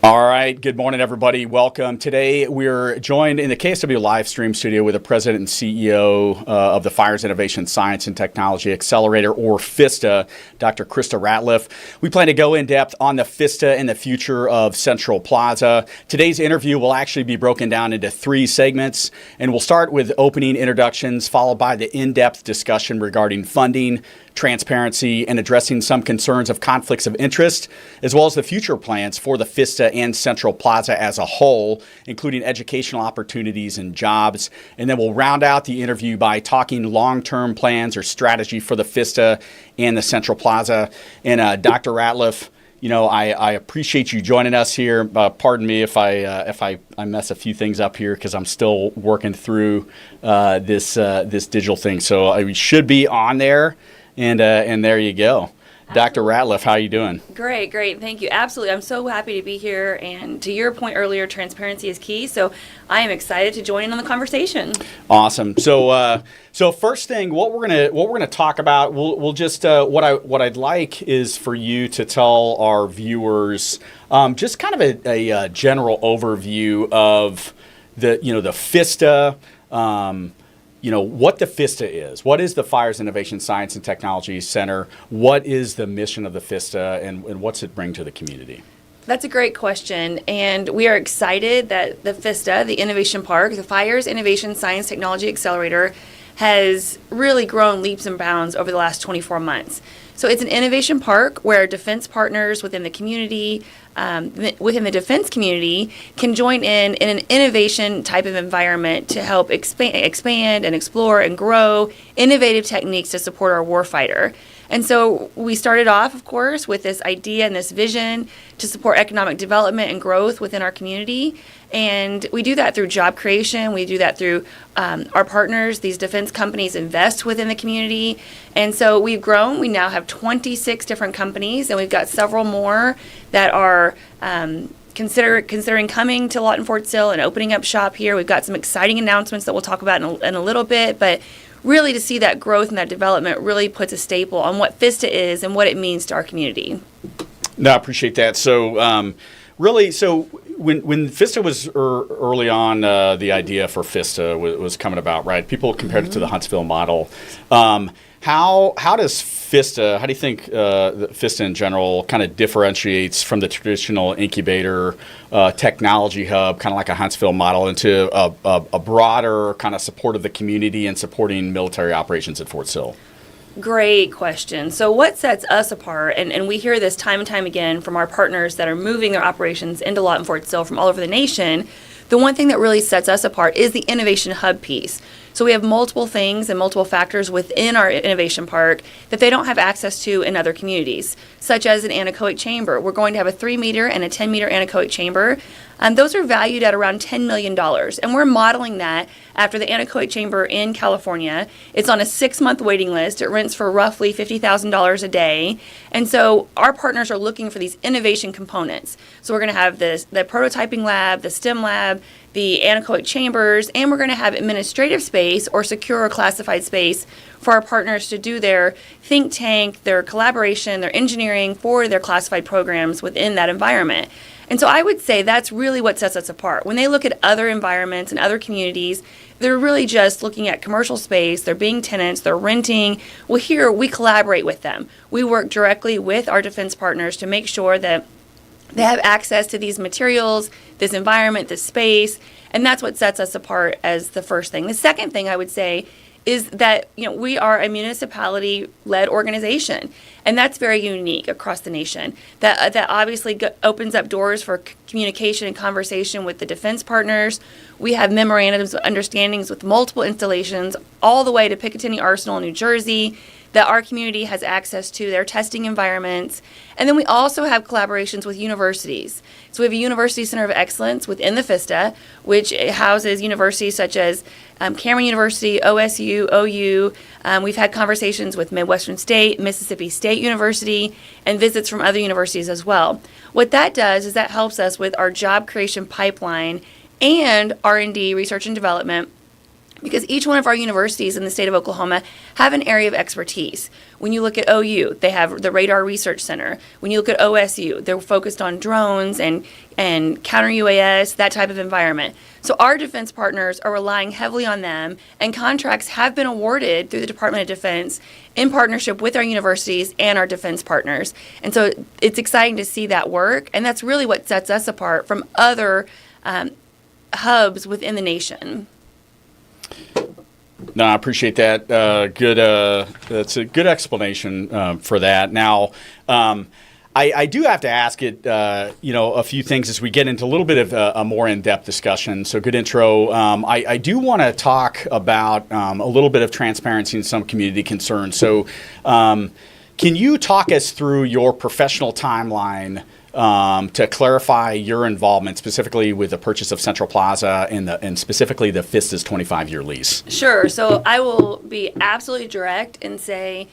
All right. Good morning, everybody. Welcome. Today, we're joined in the KSW live stream studio with the president and CEO of the Fires Innovation Science and Technology Accelerator, or FISTA, Dr. Krista Ratliff. We plan to go in depth on the FISTA and the future of Central Plaza. Today's interview will actually be broken down into 3 segments, and we'll start with opening introductions, followed by the in-depth discussion regarding funding, transparency, and addressing some concerns of conflicts of interest, as well as the future plans for the FISTA and Central Plaza as a whole, including educational opportunities and jobs. And then we'll round out the interview by talking long-term plans or strategy for the FISTA and the Central Plaza. And Dr. Ratliff, you know, I appreciate you joining us here. Pardon me if I mess a few things up here because I'm still working through this digital thing. So we should be on there. And there you go. Dr. Ratliff, how are you doing? Great. Thank you. Absolutely. I'm so happy to be here. And to your point earlier, transparency is key. So I am excited to join in on the conversation. Awesome. So first thing, what we're gonna talk about, we'll just what I'd like is for you to tell our viewers just kind of a general overview of the FISTA. What the FISTA is. What is the Fires Innovation Science and Technology Center? What is the mission of the FISTA, and what's it bring to the community? That's a great question, and we are excited that the FISTA, the Innovation Park, the Fires Innovation Science Technology Accelerator, has really grown leaps and bounds over the last 24 months. So it's an innovation park where defense partners within the community, within the defense community, can join in an innovation type of environment to help expand and explore and grow innovative techniques to support our warfighter. And so we started off, of course, with this idea and this vision to support economic development and growth within our community. And we do that through job creation. We do that through our partners. These defense companies invest within the community. And so we've grown. We now have 26 different companies, and we've got several more that are considering coming to Lawton Fort Sill and opening up shop here. We've got some exciting announcements that we'll talk about in a little bit, but really to see that growth and that development really puts a staple on what FISTA is and what it means to our community. No, I appreciate that. So when FISTA was early on, the idea for FISTA was coming about, right? People compared it to the Huntsville model. How does FISTA, how do you think the FISTA in general kind of differentiates from the traditional incubator technology hub, kind of like a Huntsville model, into a broader kind of support of the community and supporting military operations at Fort Sill? Great question. So what sets us apart, and we hear this time and time again from our partners that are moving their operations into Lawton Fort Sill from all over the nation, the one thing that really sets us apart is the innovation hub piece. So we have multiple things and multiple factors within our innovation park that they don't have access to in other communities, such as an anechoic chamber. We're going to have a 3-meter and a 10-meter anechoic chamber. Those are valued at around $10 million, and we're modeling that after the anechoic chamber in California. It's on a 6-month waiting list. It rents for roughly $50,000 a day, and so our partners are looking for these innovation components. So we're going to have the prototyping lab, the STEM lab, the anechoic chambers, and we're going to have administrative space or secure or classified space for our partners to do their think tank, their collaboration, their engineering for their classified programs within that environment. And so I would say that's really what sets us apart. When they look at other environments and other communities, they're really just looking at commercial space, they're being tenants, they're renting. Well, here we collaborate with them. We work directly with our defense partners to make sure that they have access to these materials, this environment, this space, and that's what sets us apart as the first thing. The second thing I would say is that we are a municipality-led organization, and that's very unique across the nation. That obviously opens up doors for communication and conversation with the defense partners. We have memorandums of understandings with multiple installations all the way to Picatinny Arsenal in New Jersey that our community has access to their testing environments. And then we also have collaborations with universities. So we have a University Center of Excellence within the FISTA, which houses universities such as Cameron University, OSU, OU. We've had conversations with Midwestern State, Mississippi State University, and visits from other universities as well. What that does is that helps us with our job creation pipeline and R&D, research and development, because each one of our universities in the state of Oklahoma have an area of expertise. When you look at OU, they have the Radar Research Center. When you look at OSU, they're focused on drones and counter UAS, that type of environment. So our defense partners are relying heavily on them, and contracts have been awarded through the Department of Defense in partnership with our universities and our defense partners. And so it's exciting to see that work, and that's really what sets us apart from other hubs within the nation. No, I appreciate that. That's a good explanation for that. Now, I do have to ask it, a few things as we get into a little bit of a more in-depth discussion. So good intro. I do want to talk about a little bit of transparency and some community concerns. So can you talk us through your professional timeline to clarify your involvement specifically with the purchase of Central Plaza and specifically the FISTA's 25-year lease? Sure. So I will be absolutely direct and say,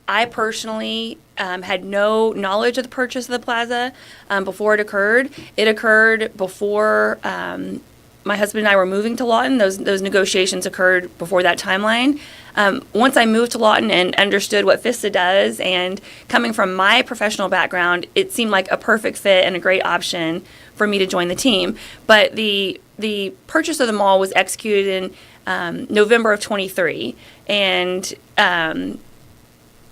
I personally had no knowledge of the purchase of the plaza before it occurred. It occurred before my husband and I were moving to Lawton. Those negotiations occurred before that timeline. Once I moved to Lawton and understood what FISTA does, and coming from my professional background, it seemed like a perfect fit and a great option for me to join the team. But the purchase of the mall was executed in November of 23, and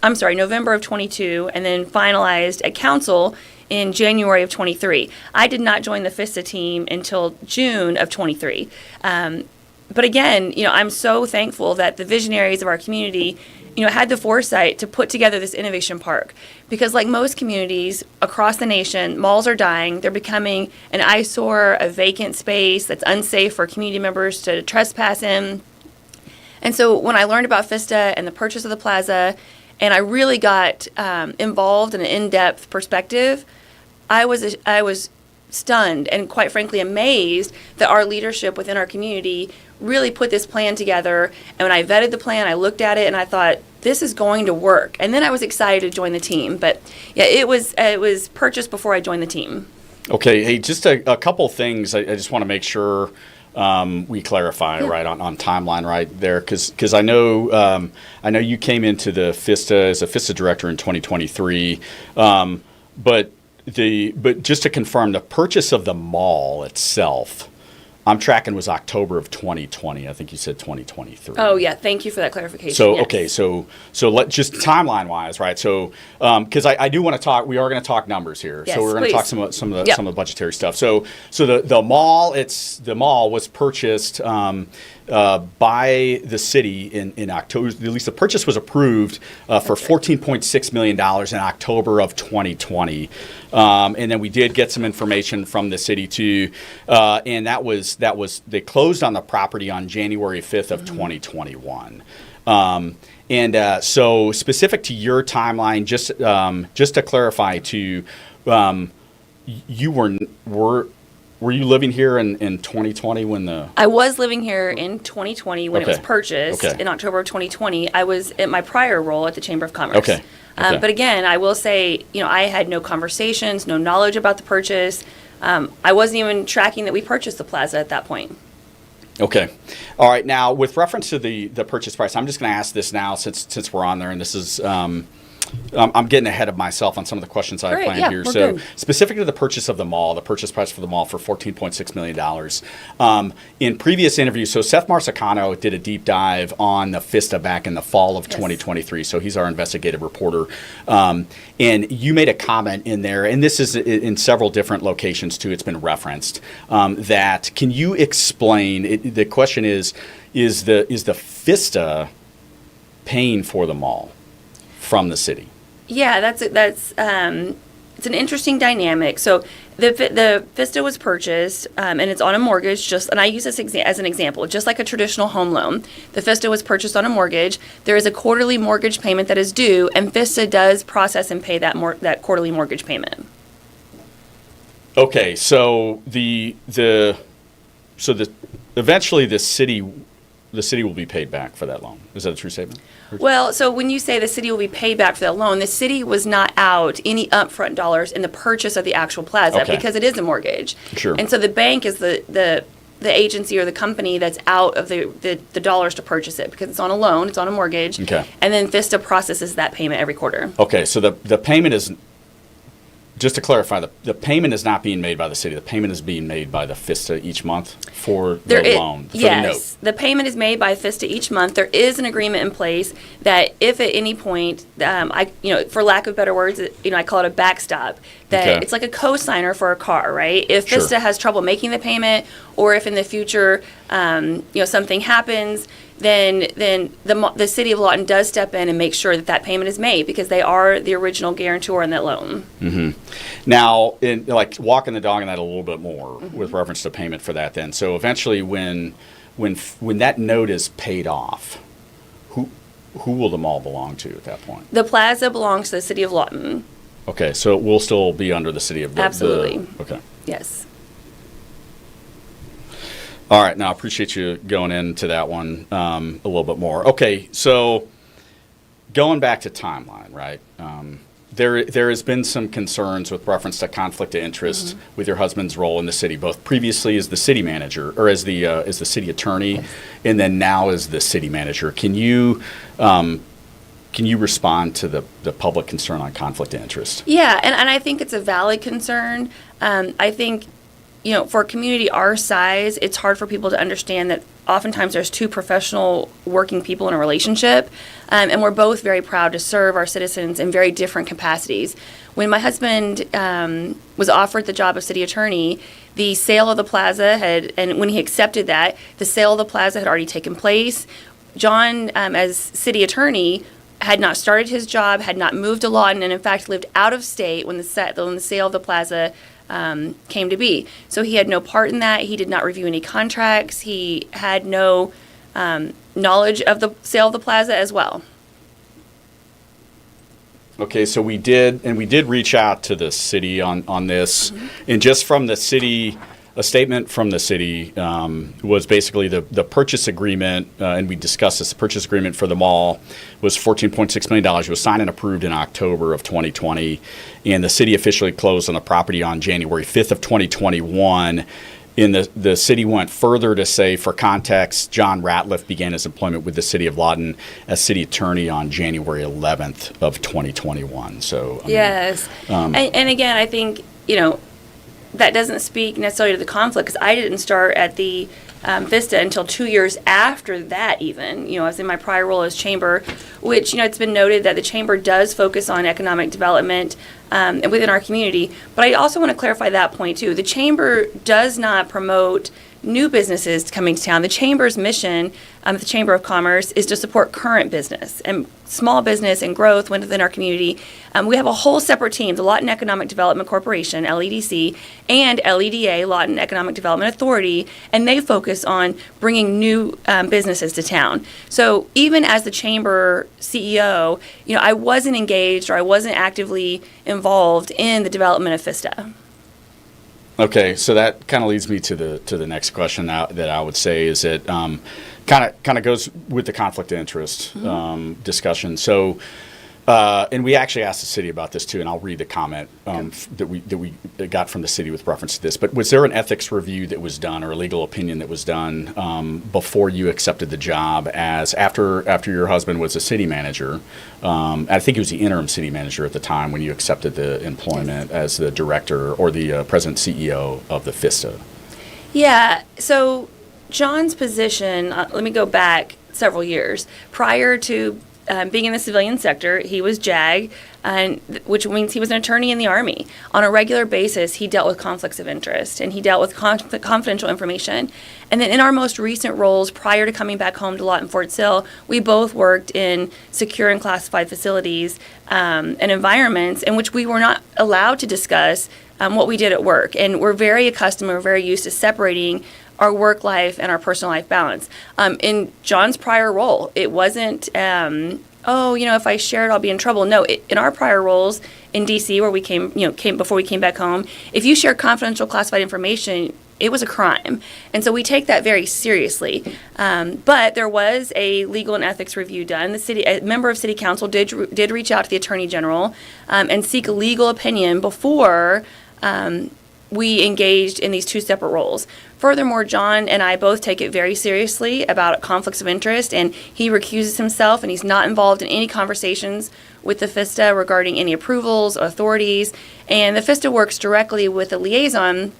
November of 22, and then finalized at council in January of 23. I did not join the FISTA team until June of 23. But again, I'm so thankful that the visionaries of our community, had the foresight to put together this innovation park. Because like most communities across the nation, malls are dying. They're becoming an eyesore, a vacant space that's unsafe for community members to trespass in. And so when I learned about FISTA and the purchase of the plaza, and I really got involved in an in-depth perspective, I was stunned and quite frankly amazed that our leadership within our community really put this plan together. And when I vetted the plan, I looked at it and I thought, this is going to work. And then I was excited to join the team. But yeah, it was purchased before I joined the team. Okay, hey, just a couple things I just want to make sure we clarify, right, on timeline right there, because I know you came into the FISTA as a FISTA director in 2023, but just to confirm, the purchase of the mall itself, I'm tracking, was October of 2020. I think you said 2023. Oh yeah, thank you for that clarification. So yes. Okay, so let just timeline wise, right? So because I do want to talk, we are going to talk numbers here. Yes, so we're going to talk some of the budgetary stuff. So the mall was purchased by the city in October. At least the purchase was approved for $14.6 million in October of 2020. And then we did get some information from the city too, and that was they closed on the property on January 5th of 2021. So specific to your timeline, just to clarify, you were you living here in 2020 when the... I was living here in 2020 when it was purchased. Okay. In October of 2020. I was at my prior role at the Chamber of Commerce. Okay. But again, I will say, I had no conversations, no knowledge about the purchase. I wasn't even tracking that we purchased the plaza at that point. Okay. All right. Now, with reference to the purchase price, I'm just going to ask this now since we're on there, and this is... I'm getting ahead of myself on some of the questions I have planned here. So, specific to the purchase of the mall, the purchase price for the mall for $14.6 million. In previous interviews, so Seth Marsicano did a deep dive on the FISTA back in the fall of 2023. So he's our investigative reporter. And you made a comment in there, and this is in several different locations too. It's been referenced. That can you explain? The question is the FISTA paying for the mall from the city? Yeah, that's it's an interesting dynamic. So the FISTA was purchased and it's on a mortgage. And I use this as an example, just like a traditional home loan. The FISTA was purchased on a mortgage. There is a quarterly mortgage payment that is due, and FISTA does process and pay that quarterly mortgage payment. Okay, so eventually the city will be paid back for that loan. Is that a true statement? Well, so when you say the city will be paid back for that loan, the city was not out any upfront dollars in the purchase of the actual plaza because it is a mortgage. Sure. And so the bank is the the agency or the company that's out of the dollars to purchase it, because it's on a loan, it's on a mortgage. Okay. And then FISTA processes that payment every quarter. Okay, so the payment is, just to clarify, the payment is not being made by the city. The payment is being made by the FISTA each month for the loan, for the note. Yes, the payment is made by FISTA each month. There is an agreement in place that if at any point, for lack of better words, I call it a backstop. That Okay. it's like a co-signer for a car, right? If Sure. FISTA has trouble making the payment, or if in the future, something happens, then the city of Lawton does step in and make sure that payment is made, because they are the original guarantor in that loan. Now, walking the dog on that a little bit more with reference to payment for that then. So eventually when that note is paid off, who will the mall belong to at that point? The plaza belongs to the city of Lawton. Okay, so it will still be under the city of Absolutely. Okay. Yes. All right. Now, I appreciate you going into that one a little bit more. Okay, so going back to timeline, right? There has been some concerns with reference to conflict of interest with your husband's role in the city, both previously as the city manager or as the city attorney, and then now as the city manager. Can you respond to the public concern on conflict of interest? Yeah, and I think it's a valid concern. I think, for a community our size, it's hard for people to understand that oftentimes there's two professional working people in a relationship, and we're both very proud to serve our citizens in very different capacities. When my husband was offered the job of city attorney, the sale of the plaza and when he accepted that, the sale of the plaza had already taken place. John, as city attorney, had not started his job, had not moved to Lawton, and in fact lived out of state when the sale of the plaza came to be. So he had no part in that. He did not review any contracts. He had no knowledge of the sale of the plaza as well. Okay, so we did reach out to the city on this, and just from the city, a statement from the city was basically the purchase agreement, and we discussed this. The purchase agreement for the mall was $14.6 million. It was signed and approved in October of 2020, and the city officially closed on the property on January 5th of 2021. And the city went further to say, for context, John Ratliff began his employment with the city of Lawton as city attorney on January 11th of 2021. So Yes, and again, I think that doesn't speak necessarily to the conflict, because I didn't start at the FISTA until 2 years after that even. I was in my prior role as chamber, which, it's been noted that the chamber does focus on economic development within our community. But I also want to clarify that point too. The chamber does not promote new businesses coming to town. The chamber's mission, the Chamber of Commerce, is to support current business and small business and growth within our community. We have a whole separate team, the Lawton Economic Development Corporation, LEDC, and LEDA, Lawton Economic Development Authority, and they focus on bringing new businesses to town. So even as the chamber CEO, I wasn't engaged, or I wasn't actively involved in the development of FISTA. Okay, so that kind of leads me to the next question that I would say is that kind of goes with the conflict of interest discussion. So, and we actually asked the city about this too, and I'll read the comment that we got from the city with reference to this. But was there an ethics review that was done, or a legal opinion that was done before you accepted the job after your husband was a city manager? I think he was the interim city manager at the time when you accepted the employment as the director or the president CEO of the FISTA. Yeah. So John's position. Let me go back several years prior to being in the civilian sector. He was JAG, which means he was an attorney in the Army. On a regular basis, he dealt with conflicts of interest, and he dealt with confidential information. And then in our most recent roles, prior to coming back home to Lawton Fort Sill, we both worked in secure and classified facilities and environments in which we were not allowed to discuss what we did at work. And we're very accustomed, we're very used to separating our work life and our personal life balance. In John's prior role, it wasn't, if I share it, I'll be in trouble. No, in our prior roles in D.C., where we came before we came back home, if you share confidential classified information, it was a crime. And so we take that very seriously. But there was a legal and ethics review done. A member of City Council did reach out to the Attorney General and seek a legal opinion before we engaged in these two separate roles. Furthermore, John and I both take it very seriously about conflicts of interest, and he recuses himself, and he's not involved in any conversations with the FISTA regarding any approvals or authorities. And the FISTA works directly with the liaison,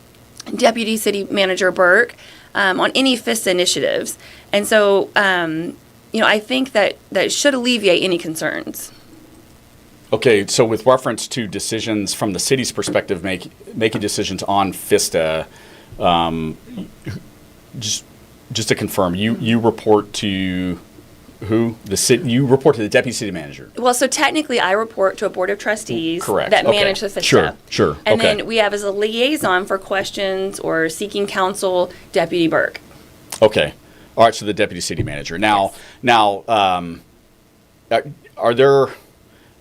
Deputy City Manager Burke, on any FISTA initiatives. And so, I think that should alleviate any concerns. Okay, so with reference to decisions from the city's perspective, making decisions on FISTA, just to confirm, you report to who? You report to the deputy city manager. Well, so technically, I report to a board of trustees Correct. that Okay. manage the FISTA. Sure. And Okay. then we have as a liaison for questions or seeking counsel, Deputy Burke. Okay. All right. So the deputy city manager. Now, are there?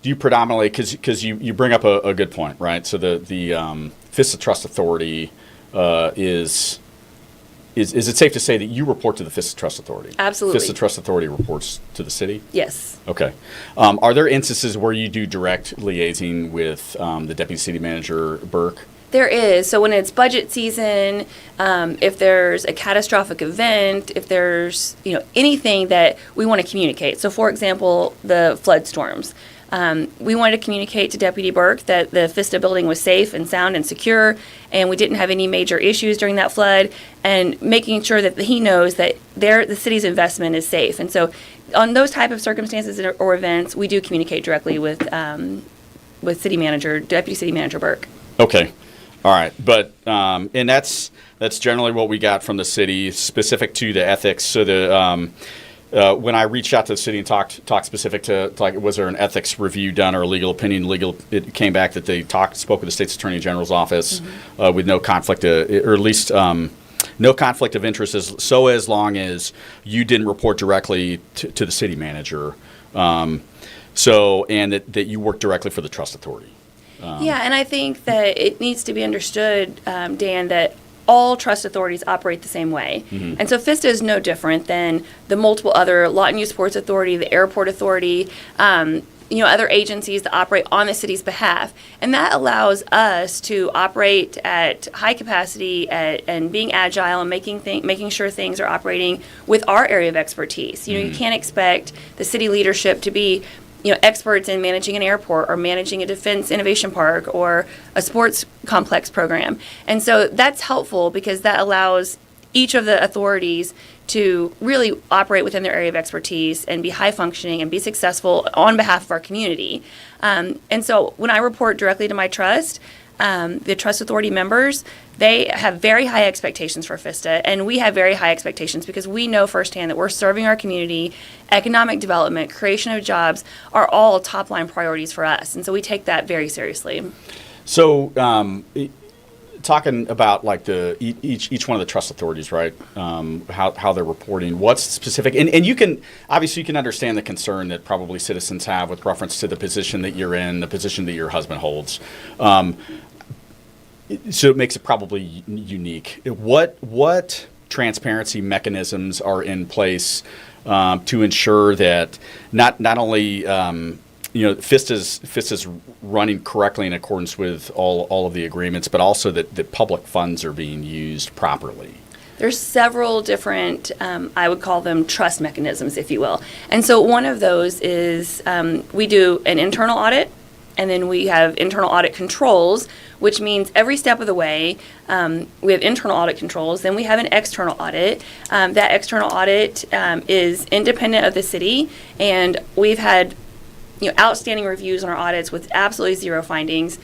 Do you predominantly, because you bring up a good point, right? So the FISTA Trust Authority is it safe to say that you report to the FISTA Trust Authority? Absolutely. FISTA Trust Authority reports to the city? Yes. Okay. Are there instances where you do direct liaising with the deputy city manager, Burke? There is. So when it's budget season, if there's a catastrophic event, if there's anything that we want to communicate. So for example, the flood storms. We wanted to communicate to Deputy Burke that the FISTA building was safe and sound and secure, and we didn't have any major issues during that flood, and making sure that he knows that the city's investment is safe. And so on those type of circumstances or events, we do communicate directly with Deputy City Manager Burke. Okay. All right. But and that's generally what we got from the city specific to the ethics. So when I reached out to the city and talked specific to, like, was there an ethics review done or a legal opinion? It came back that they spoke with the state's attorney general's office with no conflict, or at least no conflict of interest, as long as you didn't report directly to the city manager. And that you work directly for the trust authority. Yeah, and I think that it needs to be understood, Dan, that all trust authorities operate the same way. Mm-hmm. And so FISTA is no different than the multiple other Lawton Youth Sports Authority, the Airport Authority, other agencies that operate on the city's behalf. And that allows us to operate at high capacity and being agile and making sure things are operating with our area of expertise. You can't expect the city leadership to be experts in managing an airport or managing a defense innovation park or a sports complex program. And so that's helpful because that allows each of the authorities to really operate within their area of expertise and be high functioning and be successful on behalf of our community. And so when I report directly to my trust, the trust authority members, they have very high expectations for FISTA, and we have very high expectations because we know firsthand that we're serving our community. Economic development, creation of jobs are all top-line priorities for us, and so we take that very seriously. So, talking about like each one of the trust authorities, right? How they're reporting, what's specific, and you can understand the concern that probably citizens have with reference to the position that you're in, the position that your husband holds. So it makes it probably unique. What transparency mechanisms are in place to ensure that not only FISTA's running correctly in accordance with all of the agreements, but also that public funds are being used properly? There's several different, I would call them trust mechanisms, if you will. And so one of those is we do an internal audit, and then we have internal audit controls, which means every step of the way we have internal audit controls. Then we have an external audit. That external audit is independent of the city, and we've had outstanding reviews on our audits with absolutely zero findings,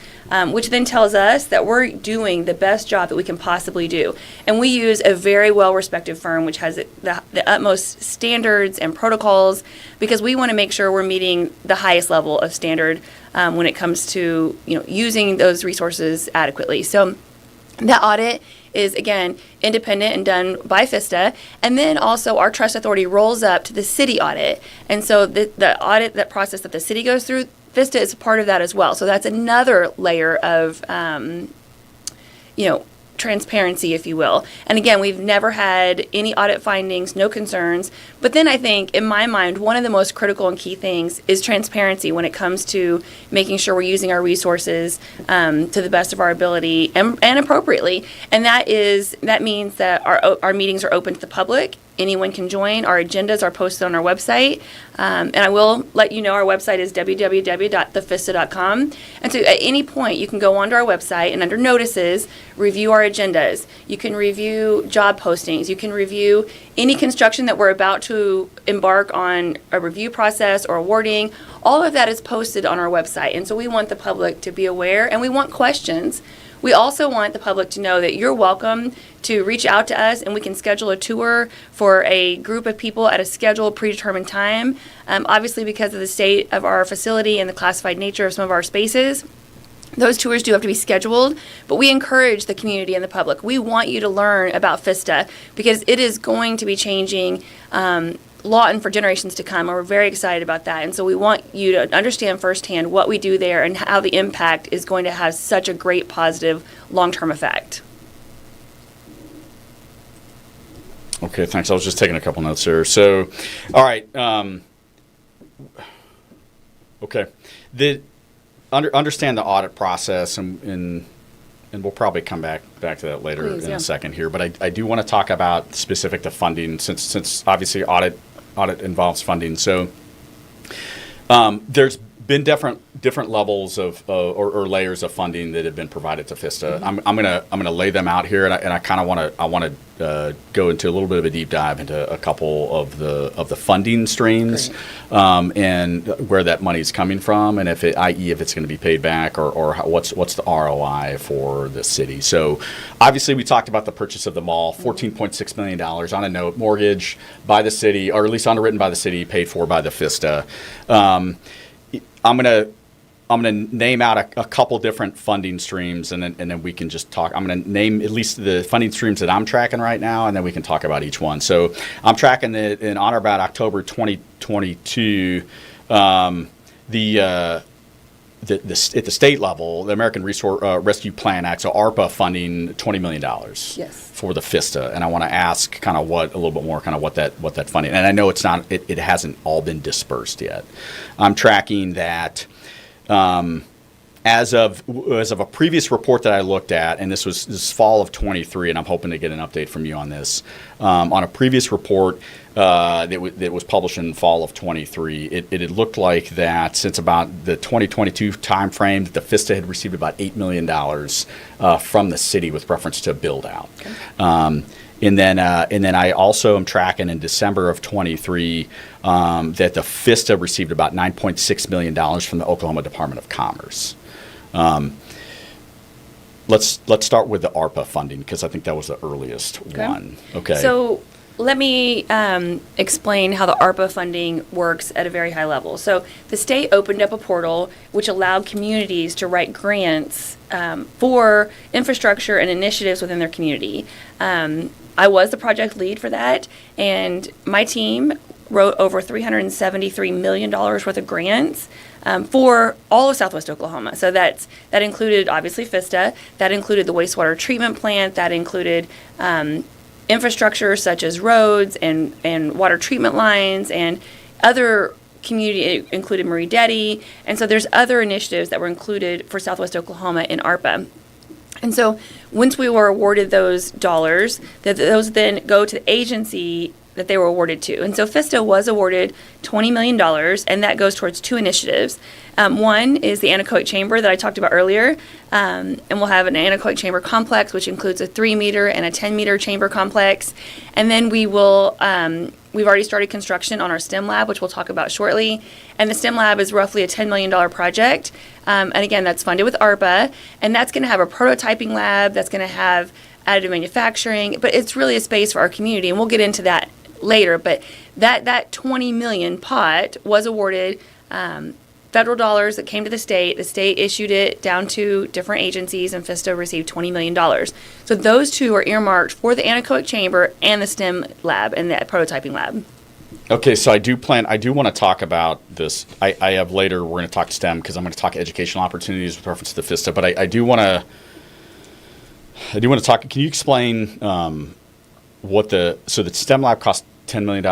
which then tells us that we're doing the best job that we can possibly do. And we use a very well-respected firm which has the utmost standards and protocols because we want to make sure we're meeting the highest level of standard when it comes to using those resources adequately. So that audit is, again, independent and done by FISTA. And then also our trust authority rolls up to the city audit. And so the audit, that process that the city goes through, FISTA is a part of that as well. So that's another layer of, transparency, if you will. And again, we've never had any audit findings, no concerns. But then I think, in my mind, one of the most critical and key things is transparency when it comes to making sure we're using our resources to the best of our ability and appropriately. And that means that our meetings are open to the public. Anyone can join. Our agendas are posted on our website. And I will let you know our website is www.thefista.com. And so at any point, you can go onto our website and under notices, review our agendas. You can review job postings. You can review any construction that we're about to embark on a review process or awarding. All of that is posted on our website. And so we want the public to be aware, and we want questions. We also want the public to know that you're welcome to reach out to us, and we can schedule a tour for a group of people at a scheduled predetermined time. Obviously, because of the state of our facility and the classified nature of some of our spaces, those tours do have to be scheduled, but we encourage the community and the public. We want you to learn about FISTA because it is going to be changing Lawton for generations to come, and we're very excited about that. And so we want you to understand firsthand what we do there and how the impact is going to have such a great positive long-term effect. Okay, thanks. I was just taking a couple notes here. So, all right. Okay. Understand the audit process, and we'll probably come back to that later in a second here. But I do want to talk about specific to funding, since obviously audit involves funding. So there's been different levels of or layers of funding that have been provided to FISTA. Mm-hmm. I'm gonna lay them out here, and I kind of want to go into a little bit of a deep dive into a couple of the funding streams, and where that money is coming from, and i.e. if it's going to be paid back or what's the ROI for the city. So obviously we talked about the purchase of the mall, $14.6 million on a note, mortgage by the city, or at least underwritten by the city, paid for by the FISTA. I'm gonna name out a couple different funding streams, and then we can just talk. I'm gonna name at least the funding streams that I'm tracking right now, and then we can talk about each one. So I'm tracking in on or about October 2022, at the state level, the American Rescue Plan Act, so ARPA funding $20 million. Yes. For the FISTA, and I want to ask kind of a little bit more kind of what that funding, and I know it hasn't all been dispersed yet. I'm tracking that as of a previous report that I looked at, and this fall of 23, and I'm hoping to get an update from you on this. On a previous report that was published in fall of 23, it had looked like that since about the 2022 timeframe, that the FISTA had received about $8 million from the city with reference to build out. Okay. And then I also am tracking in December of 23 that the FISTA received about $9.6 million from the Oklahoma Department of Commerce. Let's start with the ARPA funding, because I think that was the earliest one. Okay. So let me explain how the ARPA funding works at a very high level. So the state opened up a portal which allowed communities to write grants for infrastructure and initiatives within their community. I was the project lead for that, and my team wrote over $373 million worth of grants for all of Southwest Oklahoma. So that included, obviously, FISTA. That included the wastewater treatment plant. That included infrastructure such as roads and water treatment lines, and other community. It included Marie Detty. And so there's other initiatives that were included for Southwest Oklahoma in ARPA. And so once we were awarded those dollars, those then go to the agency that they were awarded to. And so FISTA was awarded $20 million, and that goes towards two initiatives. One is the anechoic chamber that I talked about earlier, and we'll have an anechoic chamber complex, which includes a 3-meter and a 10-meter chamber complex. And then we will, we've already started construction on our STEM lab, which we'll talk about shortly. And the STEM lab is roughly a $10 million project. And again, that's funded with ARPA, and that's going to have a prototyping lab, that's going to have additive manufacturing, but it's really a space for our community, and we'll get into that later. But that $20 million pot was awarded federal dollars that came to the state. The state issued it down to different agencies, and FISTA received $20 million. So those two are earmarked for the anechoic chamber and the STEM lab and the prototyping lab. Okay, so I do want to talk about this. I have later, we're going to talk STEM because I'm going to talk educational opportunities with reference to the FISTA, but I do want to, I do want to talk. Can you explain the STEM lab cost $10 million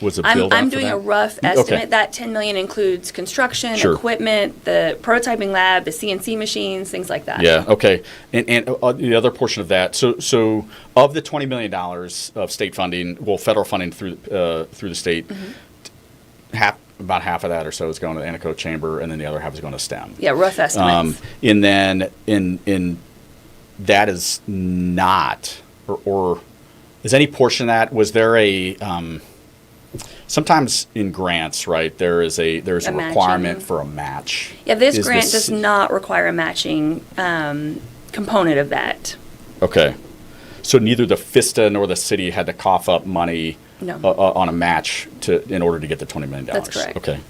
was a build out I'm for doing that? a rough estimate. Okay. That $10 million includes construction, Sure. equipment, the prototyping lab, the CNC machines, things like that. Yeah. Okay. And the other portion of that. So of the $20 million of state funding, federal funding through the state, about half of that or so is going to the Anechoic Chamber, and then the other half is going to STEM. Yeah, rough estimates. And then in that is not or is any portion of that, was there a sometimes in grants, right, there's a requirement for a match. Yeah, this grant does not require a matching component of that. Okay. So neither the FISTA nor the city had to cough up money on a match in order to get the $20 million. That's correct. Okay.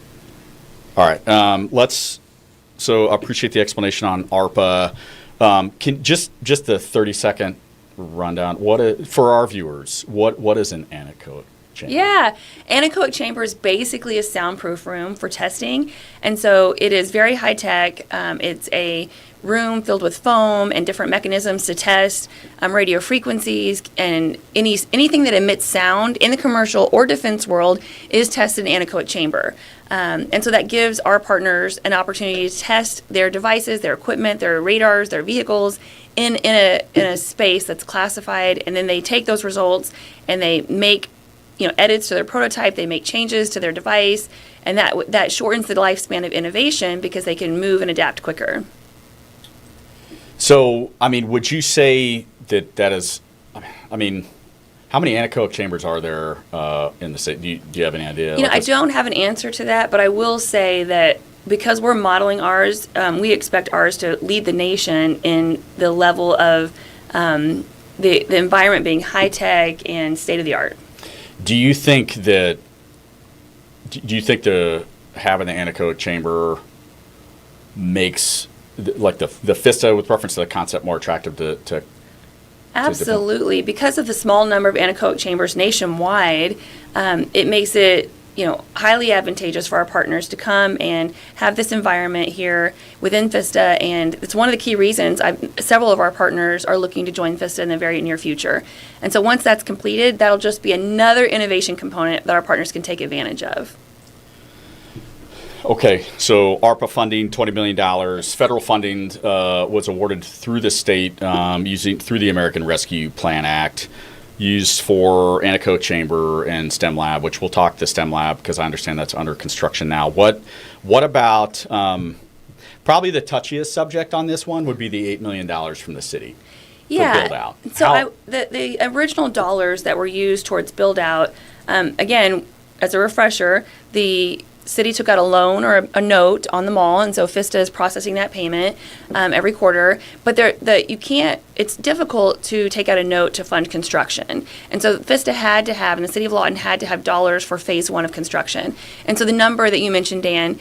All right. So I appreciate the explanation on ARPA. Can just the 30-second rundown. For our viewers, what is an anechoic chamber? Yeah, anechoic chamber is basically a soundproof room for testing, and so it is very high tech. It's a room filled with foam and different mechanisms to test radio frequencies, and anything that emits sound in the commercial or defense world is tested in anechoic chamber. And so that gives our partners an opportunity to test their devices, their equipment, their radars, their vehicles in a space that's classified, and then they take those results and they make edits to their prototype, they make changes to their device, and that shortens the lifespan of innovation because they can move and adapt quicker. So, would you say that is, how many anechoic chambers are there in the state? Do you have any idea? I don't have an answer to that, but I will say that because we're modeling ours, we expect ours to lead the nation in the level of the environment being high tech and state of the art. Do you think the having the anechoic chamber makes like the FISTA with reference to the concept more attractive to Absolutely. Because of the small number of anechoic chambers nationwide, it makes it highly advantageous for our partners to come and have this environment here within FISTA, and it's one of the key reasons several of our partners are looking to join FISTA in the very near future. And so once that's completed, that'll just be another innovation component that our partners can take advantage of. Okay, so ARPA funding, $20 million. Federal funding was awarded through the state through the American Rescue Plan Act, used for anechoic chamber and STEM lab, which we'll talk the STEM lab because I understand that's under construction now. What about probably the touchiest subject on this one would be the $8 million from the city for build out. So the original dollars that were used towards build out, again, as a refresher, the city took out a loan or a note on the mall, and so FISTA is processing that payment every quarter. But it's difficult to take out a note to fund construction. And so FISTA had to have, and the city of Lawton had to have dollars for phase one of construction. And so the number that you mentioned, Dan,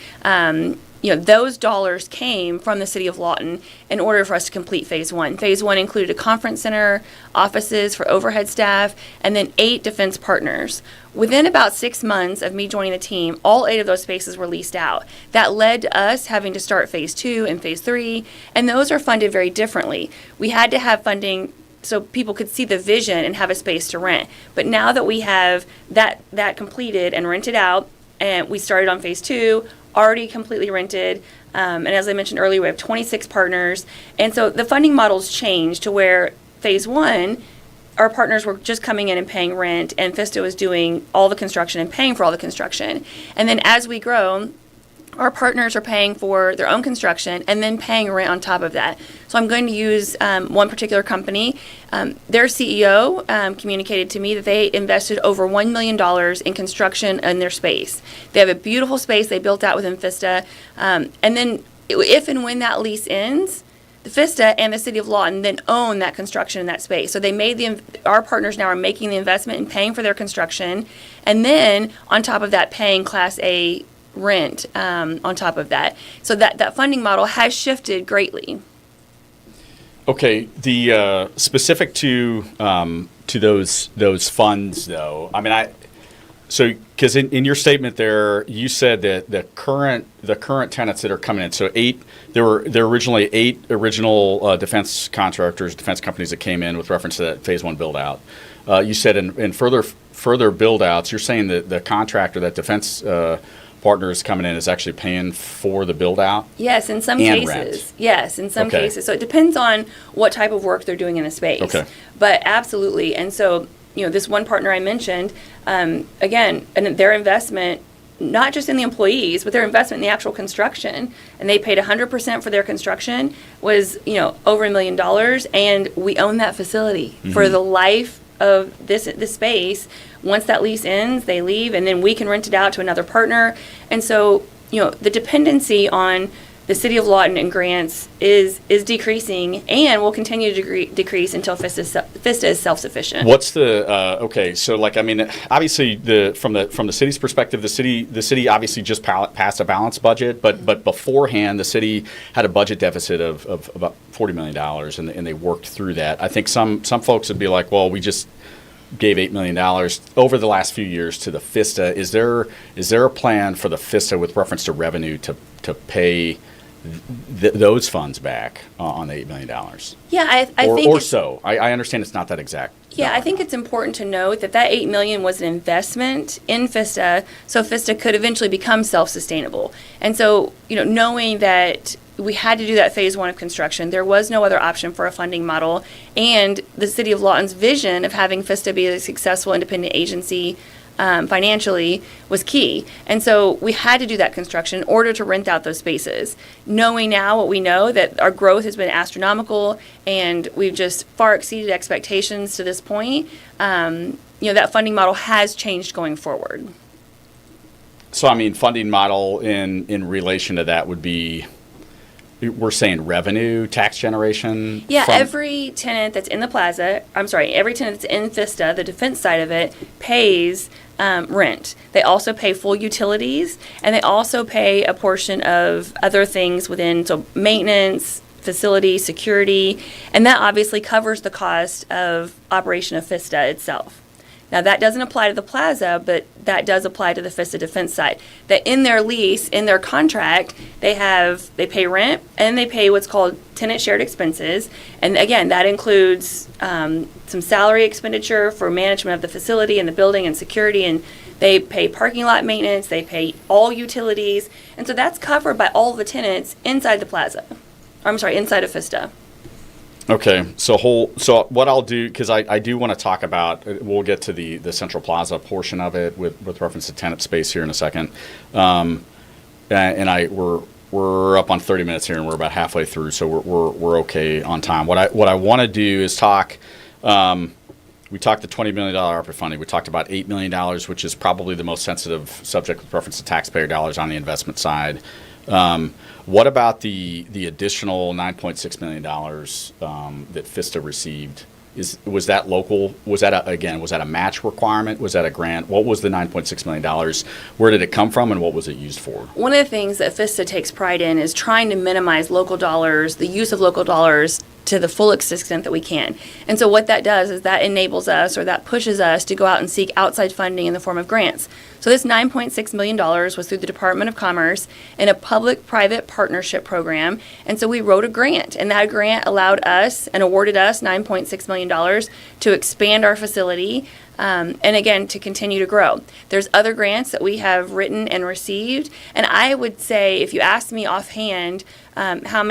those dollars came from the city of Lawton in order for us to complete phase one. Phase one included a conference center, offices for overhead staff, and then 8 defense partners. Within about 6 months of me joining the team, all 8 of those spaces were leased out. That led to us having to start phase 2 and phase 3, and those are funded very differently. We had to have funding so people could see the vision and have a space to rent. But now that we have that completed and rented out, and we started on phase 2, already completely rented, and as I mentioned earlier, we have 26 partners, and so the funding models changed to where phase 1, our partners were just coming in and paying rent, and FISTA was doing all the construction and paying for all the construction. And then as we grow, our partners are paying for their own construction and then paying rent on top of that. So I'm going to use one particular company. Their CEO communicated to me that they invested over $1 million in construction in their space. They have a beautiful space they built out within FISTA. And then if and when that lease ends, the FISTA and the city of Lawton then own that construction in that space. So they made our partners now are making the investment and paying for their construction, and then on top of that, paying Class A rent on top of that. So that funding model has shifted greatly. Okay, the specific to those funds though. So, because in your statement there, you said that the current tenants that are coming in, so there were originally 8 original defense contractors, defense companies that came in with reference to that phase 1 build out. You said in further build outs, you're saying that the contractor, that defense partner is coming in, is actually paying for the build out? Yes, in some and cases. Rent. Yes, in some Okay. cases. So it depends on what type of work they're doing in a space. Okay. But absolutely. And so, this one partner I mentioned, again, and their investment, not just in the employees, but their investment in the actual construction, and they paid 100% for their construction, was, over $1 million, and we own that facility for the life of this space. Once that lease ends, they leave, and then we can rent it out to another partner. And so, the dependency on the City of Lawton and grants is decreasing, and will continue to decrease until FISTA is self-sufficient. What's the okay? So, obviously, from the city's perspective, the city obviously just passed a balanced budget, but beforehand, the city had a budget deficit of about $40 million, and they worked through that. I think some folks would be like, well, we just gave $8 million over the last few years to the FISTA. Is there a plan for the FISTA with reference to revenue to pay those funds back on the $8 million? Yeah, I think or so. I understand it's not that exact. Yeah, dollar I think amount. it's important to note that $8 million was an investment in FISTA, so FISTA could eventually become self-sustainable. And so, knowing that we had to do that phase 1 of construction, there was no other option for a funding model, and the City of Lawton's vision of having FISTA be a successful independent agency financially was key. And so we had to do that construction in order to rent out those spaces. Knowing now what we know, that our growth has been astronomical and we've just far exceeded expectations to this point, that funding model has changed going forward. So, funding model in relation to that would be, we're saying revenue, tax generation? Yeah, every tenant that's in the plaza, every tenant that's in FISTA, the defense side of it, pays rent. They also pay full utilities, and they also pay a portion of other things within, so maintenance, facility, security, and that obviously covers the cost of operation of FISTA itself. Now, that doesn't apply to the plaza, but that does apply to the FISTA defense side. That in their lease, in their contract, they pay rent, and they pay what's called tenant shared expenses. And again, that includes some salary expenditure for management of the facility and the building and security, and they pay parking lot maintenance, they pay all utilities. And so that's covered by all the tenants inside the plaza. Inside of FISTA. Okay, so what I'll do, because I do want to talk about, we'll get to the Central Plaza portion of it with reference to tenant space here in a second, and we're up on 30 minutes here, and we're about halfway through, so we're okay on time. What I want to do is talk. We talked the $20 million ARPA funding. We talked about $8 million, which is probably the most sensitive subject with reference to taxpayer dollars on the investment side. What about the additional $9.6 million that FISTA received? Was that local? Was that a match requirement? Was that a grant? What was the $9.6 million? Where did it come from, and what was it used for? One of the things that FISTA takes pride in is trying to minimize local dollars, the use of local dollars to the full extent that we can. And so what that does is that enables us, or that pushes us, to go out and seek outside funding in the form of grants. So this $9.6 million was through the Department of Commerce in a public-private partnership program. And so we wrote a grant, and that grant allowed us and awarded us $9.6 million to expand our facility, and again, to continue to grow. There's other grants that we have written and received, and I would say, if you asked me offhand how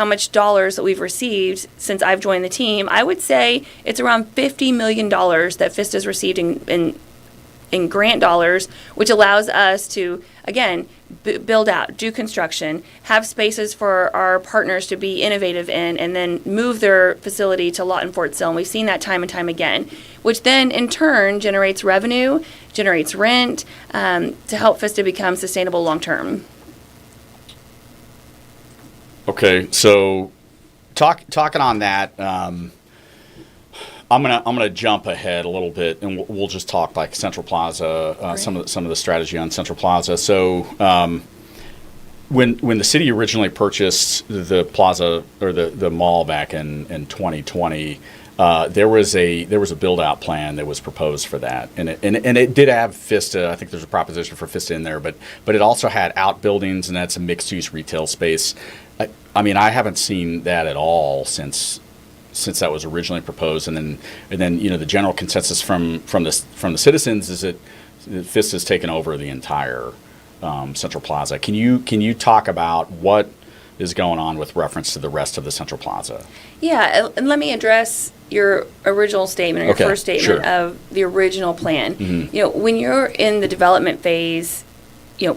much dollars that we've received since I've joined the team, I would say it's around $50 million that FISTA's received in grant dollars, which allows us to, again, build out, do construction, have spaces for our partners to be innovative in, and then move their facility to Lawton Fort Sill. And we've seen that time and time again, which then in turn generates revenue, generates rent, to help FISTA become sustainable long term. Okay, so talking on that, I'm gonna jump ahead a little bit, and we'll just talk like Central Plaza, some of the strategy on Central Plaza. So when the city originally purchased the plaza or the mall back in 2020, there was a build out plan that was proposed for that, and it did have FISTA. I think there's a proposition for FISTA in there, but it also had outbuildings, and that's a mixed use retail space. I mean, I haven't seen that at all since that was originally proposed, and then the general consensus from the citizens is that FISTA's taken over the entire Central Plaza. Can you talk about what is going on with reference to the rest of the Central Plaza? Yeah, and let me address your original statement, or your first statement of the original plan. Mm-hmm. When you're in the development phase,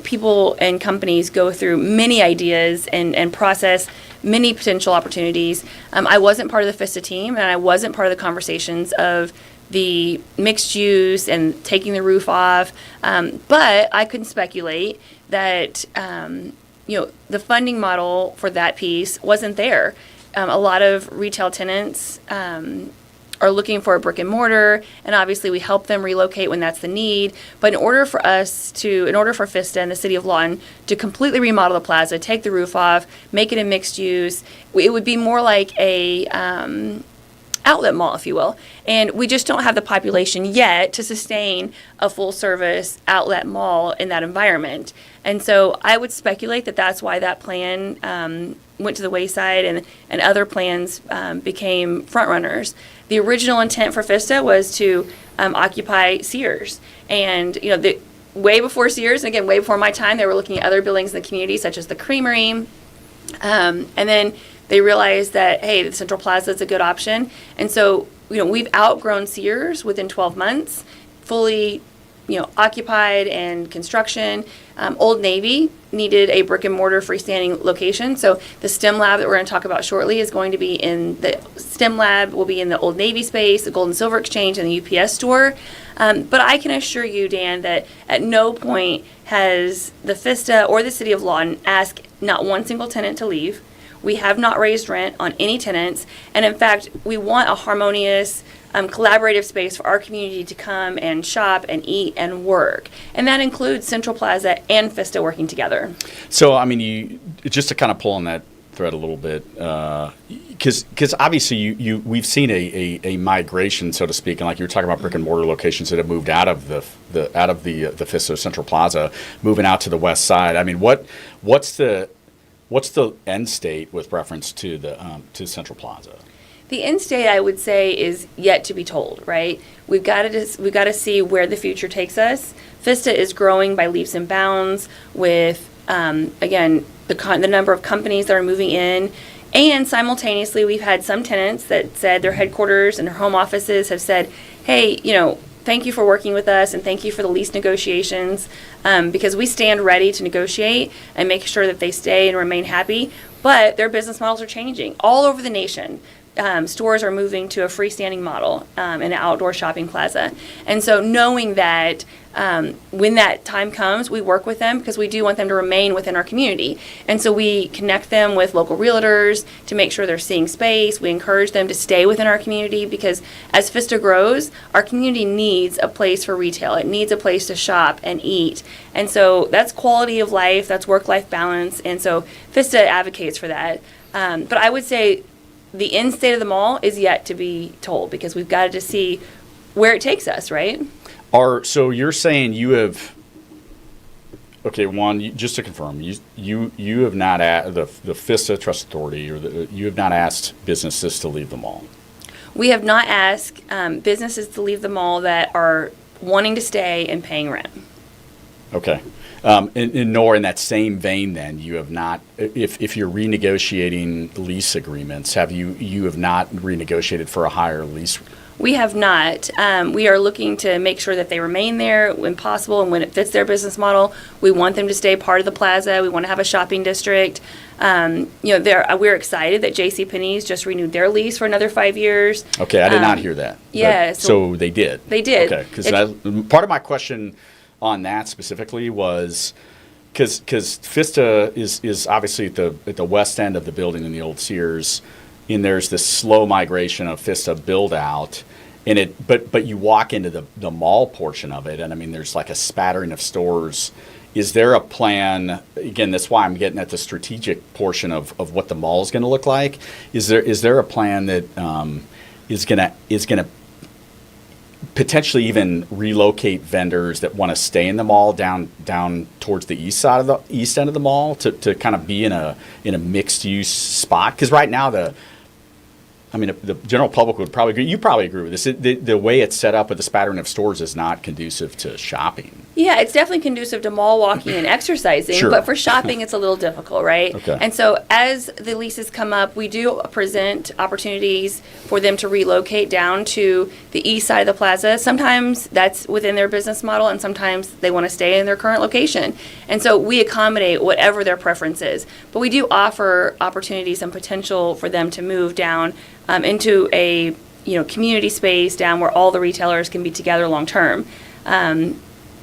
people and companies go through many ideas and process many potential opportunities. I wasn't part of the FISTA team, and I wasn't part of the conversations of the mixed use and taking the roof off, but I can speculate that the funding model for that piece wasn't there. A lot of retail tenants are looking for a brick and mortar, and obviously we help them relocate when that's the need. But in order for FISTA and the city of Lawton to completely remodel the plaza, take the roof off, make it a mixed use, it would be more like a outlet mall, if you will. And we just don't have the population yet to sustain a full service outlet mall in that environment. And so I would speculate that that's why that plan went to the wayside, and other plans became front runners. The original intent for FISTA was to occupy Sears. And, way before Sears, and again, way before my time, they were looking at other buildings in the community, such as the Creamery. And then they realized that, hey, the Central Plaza is a good option. And so, we've outgrown Sears within 12 months, fully, occupied and construction. Old Navy needed a brick and mortar freestanding location. So the STEM lab that we're going to talk about shortly is going to be in the STEM lab, will be in the Old Navy space, the Gold and Silver Exchange, and the UPS store. But I can assure you, Dan, that at no point has the FISTA or the City of Lawton asked not one single tenant to leave. We have not raised rent on any tenants. And in fact, we want a harmonious, collaborative space for our community to come and shop and eat and work. And that includes Central Plaza and FISTA working together. So, just to kind of pull on that thread a little bit, because obviously we've seen a migration, so to speak, and like you were talking about brick and mortar locations that have moved out of the FISTA Central Plaza, moving out to the west side. What's the end state with reference to to Central Plaza? The end state, I would say, is yet to be told, right? We've got to see where the future takes us. FISTA is growing by leaps and bounds with, again, the number of companies that are moving in. And simultaneously, we've had some tenants that said their headquarters and their home offices have said, hey, thank you for working with us, and thank you for the lease negotiations, because we stand ready to negotiate and make sure that they stay and remain happy. But their business models are changing all over the nation. Stores are moving to a freestanding model in an outdoor shopping plaza. And so knowing that when that time comes, we work with them because we do want them to remain within our community. And so we connect them with local realtors to make sure they're seeing space. We encourage them to stay within our community because as FISTA grows, our community needs a place for retail. It needs a place to shop and eat. And so that's quality of life, that's work-life balance. And so FISTA advocates for that. But I would say the end state of the mall is yet to be told because we've got to just see where it takes us, right? So you're saying you have, just to confirm, you have not the FISTA Trust Authority, you have not asked businesses to leave the mall. We have not asked businesses to leave the mall that are wanting to stay and paying rent. Okay. Nor in that same vein, then you have not. If you're renegotiating lease agreements, you have not renegotiated for a higher lease? We have not. We are looking to make sure that they remain there when possible and when it fits their business model. We want them to stay part of the plaza. We want to have a shopping district. We're excited that JCPenney's just renewed their lease for another 5 years. Okay, I did not hear that. Yeah. So they did. They did. Okay, because part of my question on that specifically was because FISTA is obviously at the west end of the building in the old Sears, and there's this slow migration of FISTA build out, but you walk into the mall portion of it, and there's like a spattering of stores. Is there a plan? Again, that's why I'm getting at the strategic portion of what the mall is going to look like. Is there a plan that is gonna potentially even relocate vendors that want to stay in the mall down towards the east end of the mall to kind of be in a mixed use spot. Because right now the general public would probably agree. You probably agree with this. The way it's set up with the spattering of stores is not conducive to shopping. Yeah, it's definitely conducive to mall walking and exercising, Sure. but for shopping, it's a little difficult, right? Okay. And so as the leases come up, we do present opportunities for them to relocate down to the east side of the plaza. Sometimes that's within their business model, and sometimes they want to stay in their current location. And so we accommodate whatever their preference is. But we do offer opportunities and potential for them to move down into a community space down where all the retailers can be together long term.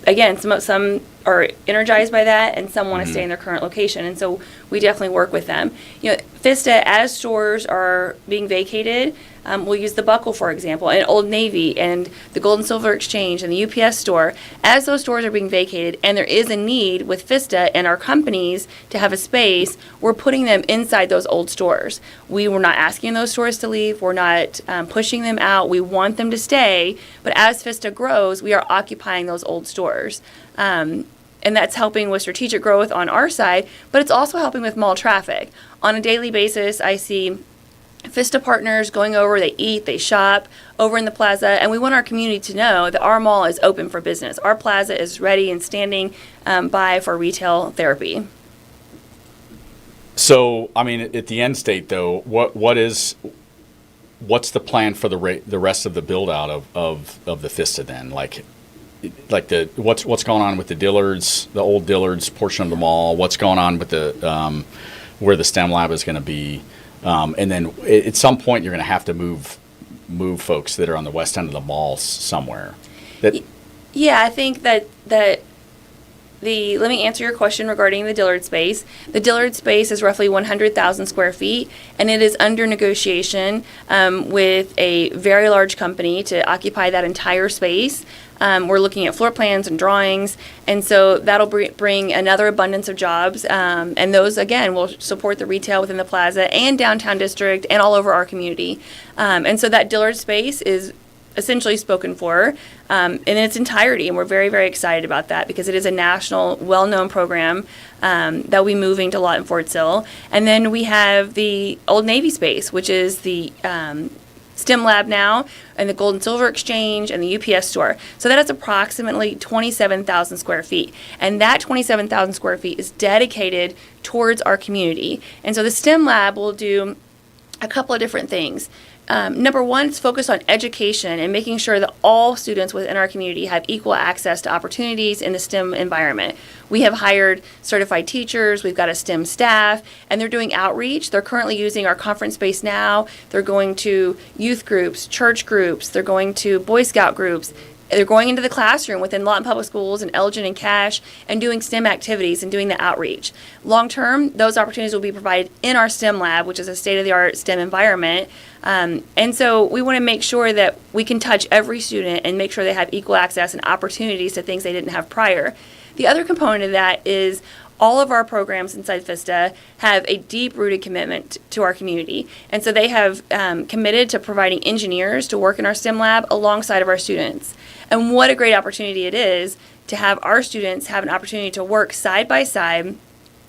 Again, some are energized by that, and some want to stay in their current location, and so we definitely work with them. FISTA, as stores are being vacated, we'll use the Buckle, for example, and Old Navy, and the Gold and Silver Exchange, and the UPS store. As those stores are being vacated, and there is a need with FISTA and our companies to have a space, we're putting them inside those old stores. We were not asking those stores to leave. We're not pushing them out. We want them to stay, but as FISTA grows, we are occupying those old stores. And that's helping with strategic growth on our side, but it's also helping with mall traffic. On a daily basis, I see FISTA partners going over, they eat, they shop over in the plaza, and we want our community to know that our mall is open for business. Our plaza is ready and standing by for retail therapy. So, at the end state, though, what's the plan for the rest of the build out of the FISTA then? What's going on with the Dillards, the old Dillards portion of the mall? What's going on with the where the STEM lab is going to be? And then at some point, you're going to have to move folks that are on the west end of the mall somewhere. Yeah, I think that let me answer your question regarding the Dillard space. The Dillard space is roughly 100,000 square feet, and it is under negotiation with a very large company to occupy that entire space. We're looking at floor plans and drawings, and so that'll bring another abundance of jobs, and those, again, will support the retail within the plaza and downtown district and all over our community. And so that Dillard space is essentially spoken for in its entirety, and we're very, very excited about that because it is a national, well-known program that will be moving to Lawton Fort Sill. And then we have the Old Navy space, which is the STEM lab now, and the Gold and Silver Exchange, and the UPS store. So that is approximately 27,000 square feet. And that 27,000 square feet is dedicated towards our community. And so the STEM lab will do a couple of different things. Number one, it's focused on education and making sure that all students within our community have equal access to opportunities in the STEM environment. We have hired certified teachers, we've got a STEM staff, and they're doing outreach. They're currently using our conference space now. They're going to youth groups, church groups, they're going to Boy Scout groups. They're going into the classroom within Lawton Public Schools and Elgin and Cache and doing STEM activities and doing the outreach. Long term, those opportunities will be provided in our STEM lab, which is a state-of-the-art STEM environment. And so we want to make sure that we can touch every student and make sure they have equal access and opportunities to things they didn't have prior. The other component of that is all of our programs inside FISTA have a deep-rooted commitment to our community. And so they have committed to providing engineers to work in our STEM lab alongside of our students. And what a great opportunity it is to have our students have an opportunity to work side by side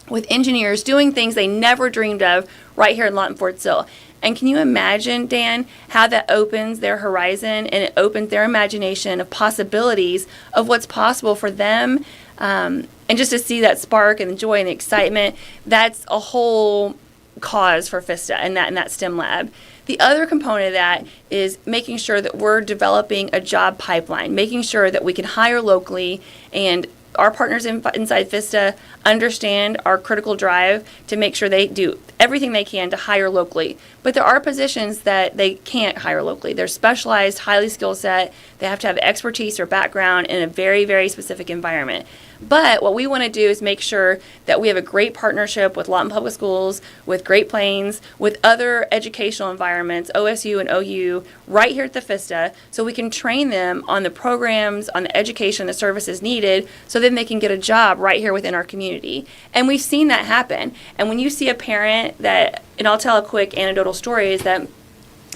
with engineers doing things they never dreamed of right here in Lawton Fort Sill. And can you imagine, Dan, how that opens their horizon and it opens their imagination of possibilities of what's possible for them? And just to see that spark and the joy and the excitement, that's a whole cause for FISTA and that STEM lab. The other component of that is making sure that we're developing a job pipeline, making sure that we can hire locally, and our partners inside FISTA understand our critical drive to make sure they do everything they can to hire locally. But there are positions that they can't hire locally. They're specialized, highly skill set. They have to have expertise or background in a very, very specific environment. But what we want to do is make sure that we have a great partnership with Lawton Public Schools, with Great Plains, with other educational environments, OSU and OU, right here at the FISTA, so we can train them on the programs, on the education, the services needed, so then they can get a job right here within our community. And we've seen that happen. And when you see a parent that, and I'll tell a quick anecdotal story, is that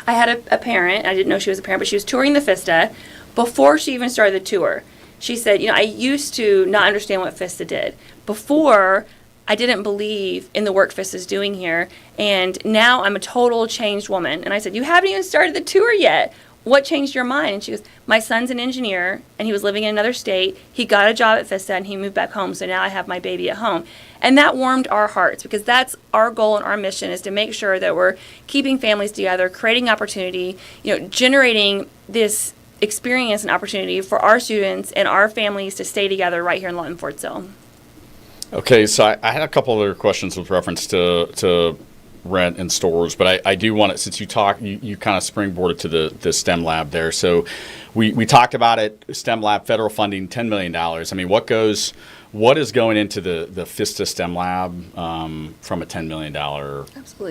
I had a parent, I didn't know she was a parent, but she was touring the FISTA before she even started the tour. She said, I used to not understand what FISTA did. Before, I didn't believe in the work FISTA's doing here, and now I'm a total changed woman. And I said, you haven't even started the tour yet. What changed your mind? And she goes, my son's an engineer, and he was living in another state. He got a job at FISTA, and he moved back home, so now I have my baby at home. And that warmed our hearts, because that's our goal and our mission, is to make sure that we're keeping families together, creating opportunity, generating this experience and opportunity for our students and our families to stay together right here in Lawton, Fort Sill. Okay, so I had a couple other questions with reference to rent and stores, but I do want to, since you kind of springboarded to the STEM lab there. So we talked about it, STEM lab, federal funding, $10 million. I mean, what is going into the FISTA STEM lab from a $10 million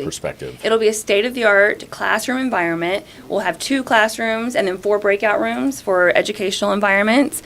perspective? It'll be a state-of-the-art classroom environment. We'll have 2 classrooms and then 4 breakout rooms for educational environments.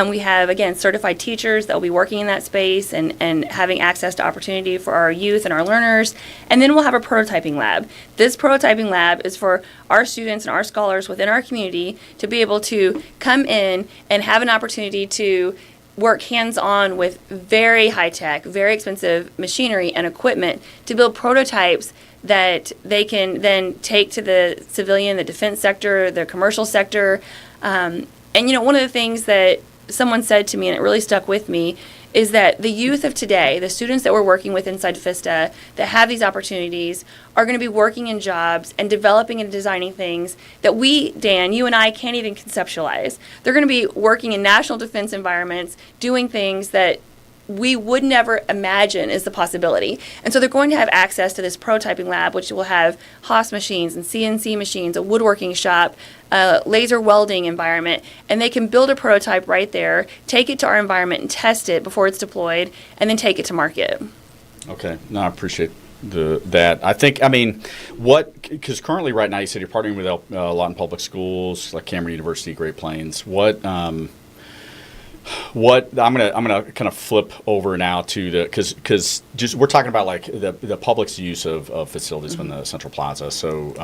We have, again, certified teachers that will be working in that space and having access to opportunity for our youth and our learners. And then we'll have a prototyping lab. This prototyping lab is for our students and our scholars within our community to be able to come in and have an opportunity to work hands-on with very high-tech, very expensive machinery and equipment to build prototypes that they can then take to the civilian, the defense sector, the commercial sector. And one of the things that someone said to me, and it really stuck with me, is that the youth of today, the students that we're working with inside FISTA that have these opportunities, are going to be working in jobs and developing and designing things that we, Dan, you and I can't even conceptualize. They're going to be working in national defense environments, doing things that we would never imagine is the possibility. And so they're going to have access to this prototyping lab, which will have Haas machines and CNC machines, a woodworking shop, a laser welding environment, and they can build a prototype right there, take it to our environment and test it before it's deployed, and then take it to market. Okay. No, I appreciate that. Because currently right now you said you're partnering with Lawton Public Schools, like Cameron University, Great Plains. What I'm gonna kind of flip over now to because just we're talking about like the public's use of facilities in the Central Plaza. So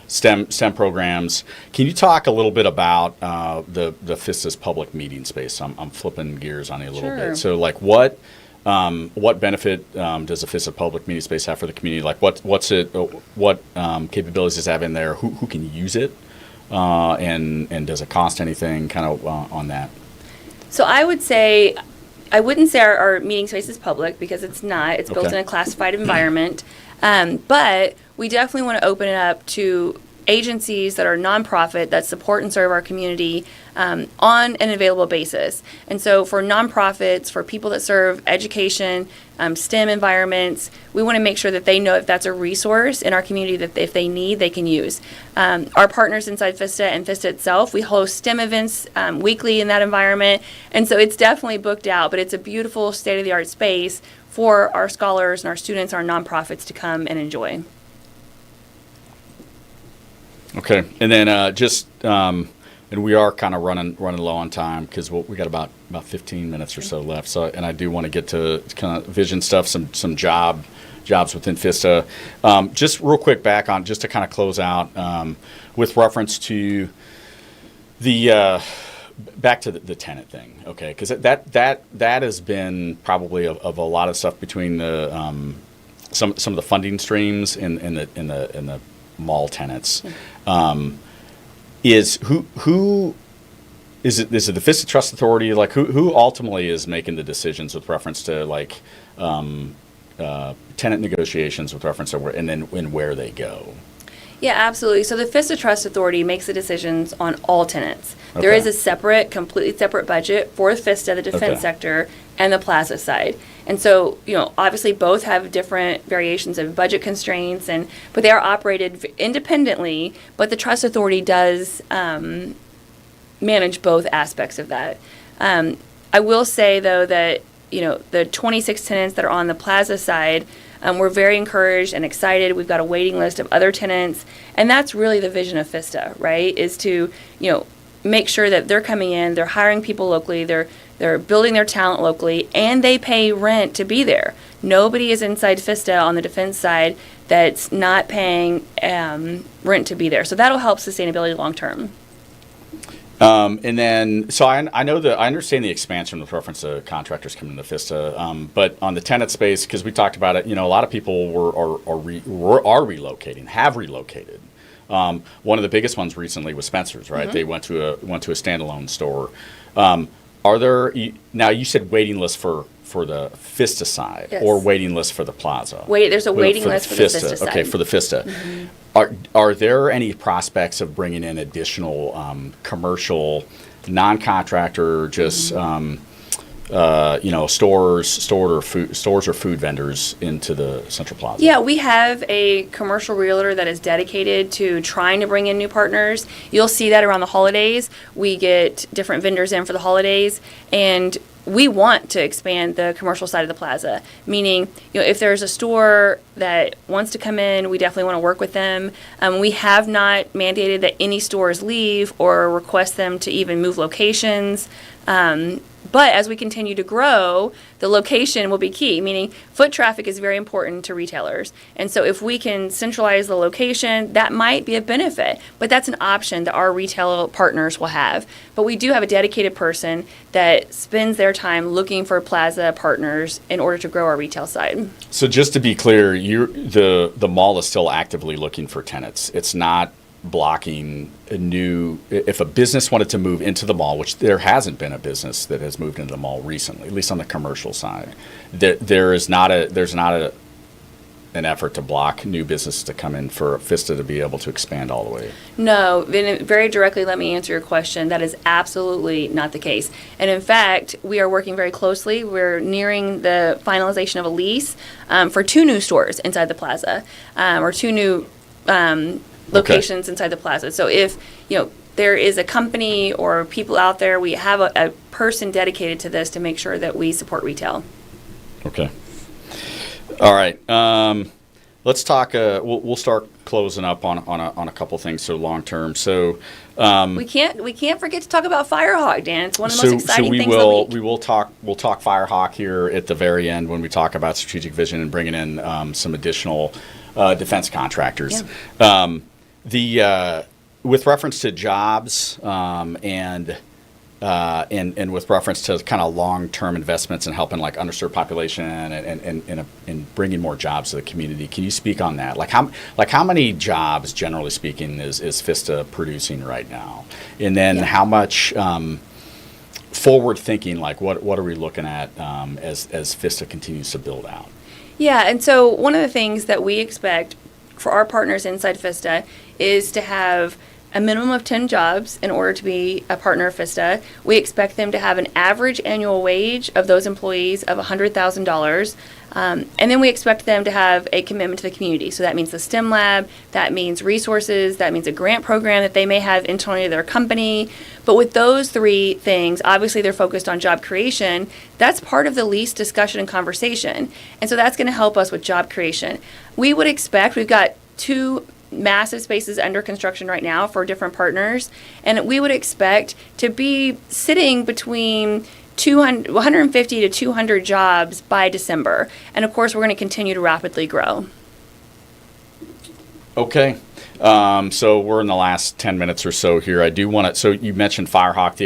STEM programs. Can you talk a little bit about the FISTA's public meeting space? I'm flipping gears on you a little bit. So like what benefit does the FISTA public meeting space have for the community? Like what capabilities does it have in there? Who can use it? And does it cost anything? Kind of on that. So I wouldn't say our meeting space is public, because it's not. It's built in a classified environment. But we definitely want to open it up to agencies that are nonprofit that support and serve our community on an available basis. And so for nonprofits, for people that serve education, STEM environments, we want to make sure that they know if that's a resource in our community that if they need, they can use. Our partners inside FISTA and FISTA itself, we host STEM events weekly in that environment. And so it's definitely booked out, but it's a beautiful state-of-the-art space for our scholars and our students, our nonprofits to come and enjoy. Okay, and then and we are kind of running low on time because we got about 15 minutes or so left. So, and I do want to get to kind of vision stuff, some jobs within FISTA. Just real quick back on just to kind of close out with reference to the back to the tenant thing. Okay, because that has been probably of a lot of stuff between the some of the funding streams in the mall tenants. Is who is it? Is it the FISTA Trust Authority? Like who ultimately is making the decisions with reference to like tenant negotiations with reference to where they go? Yeah, absolutely. So the FISTA Trust Authority makes the decisions on all tenants. Okay. There is a completely separate budget for FISTA, the defense sector, and the plaza side. And so, obviously both have different variations of budget constraints, but they are operated independently, but the Trust Authority does manage both aspects of that. I will say, though, that, the 26 tenants that are on the plaza side, we're very encouraged and excited. We've got a waiting list of other tenants, and that's really the vision of FISTA, right, is to, make sure that they're coming in, they're hiring people locally, they're building their talent locally, and they pay rent to be there. Nobody is inside FISTA on the defense side that's not paying rent to be there. So that'll help sustainability long term. And then, so I understand the expansion with reference to contractors coming into FISTA, but on the tenant space, because we talked about it, a lot of people are relocating, have relocated. One of the biggest ones recently was Spencer's, right? Mm-hmm. They went to a standalone store. Are there now? You said waiting list for the FISTA side, yes, or waiting list for the Plaza? There's a waiting list for the FISTA side. Okay, for the FISTA. Mm-hmm. Are there any prospects of bringing in additional commercial, non-contractor, just stores or food vendors into the Central Plaza? Yeah, we have a commercial realtor that is dedicated to trying to bring in new partners. You'll see that around the holidays. We get different vendors in for the holidays, and we want to expand the commercial side of the plaza, meaning, if there's a store that wants to come in, we definitely want to work with them. We have not mandated that any stores leave or request them to even move locations. But as we continue to grow, the location will be key, meaning foot traffic is very important to retailers. And so if we can centralize the location, that might be a benefit. But that's an option that our retail partners will have. But we do have a dedicated person that spends their time looking for plaza partners in order to grow our retail side. So just to be clear, the mall is still actively looking for tenants. It's not blocking if a business wanted to move into the mall, which there hasn't been a business that has moved into the mall recently, at least on the commercial side. There's not an effort to block new businesses to come in for FISTA to be able to expand all the way. No, very directly, let me answer your question. That is absolutely not the case. And in fact, we are working very closely. We're nearing the finalization of a lease for 2 new stores inside the plaza, or 2 new locations inside the plaza. So if there is a company or people out there, we have a person dedicated to this to make sure that we support retail. Okay. All right. Let's talk. We'll start closing up on a couple things. So long term. So we can't forget to talk about Firehawk, Dan. It's one of the most exciting things of the week. We'll talk Firehawk here at the very end when we talk about strategic vision and bringing in some additional defense contractors. Yeah. With reference to jobs and with reference to kind of long-term investments and helping like underserved population and bringing more jobs to the community, can you speak on that? Like how many jobs, generally speaking, is FISTA producing right now? And then how much forward thinking, like what are we looking at as FISTA continues to build out? Yeah, and so one of the things that we expect for our partners inside FISTA is to have a minimum of 10 jobs in order to be a partner of FISTA. We expect them to have an average annual wage of those employees of $100,000. And then we expect them to have a commitment to the community. So that means the STEM lab, that means resources, that means a grant program that they may have internally to their company. But with those 3 things, obviously they're focused on job creation. That's part of the lease discussion and conversation. And so that's going to help us with job creation. We would expect, we've got 2 massive spaces under construction right now for different partners, and we would expect to be sitting between 150 to 200 jobs by December. And of course, we're going to continue to rapidly grow. Okay. So we're in the last 10 minutes or so here. I do want to. So you mentioned Firehawk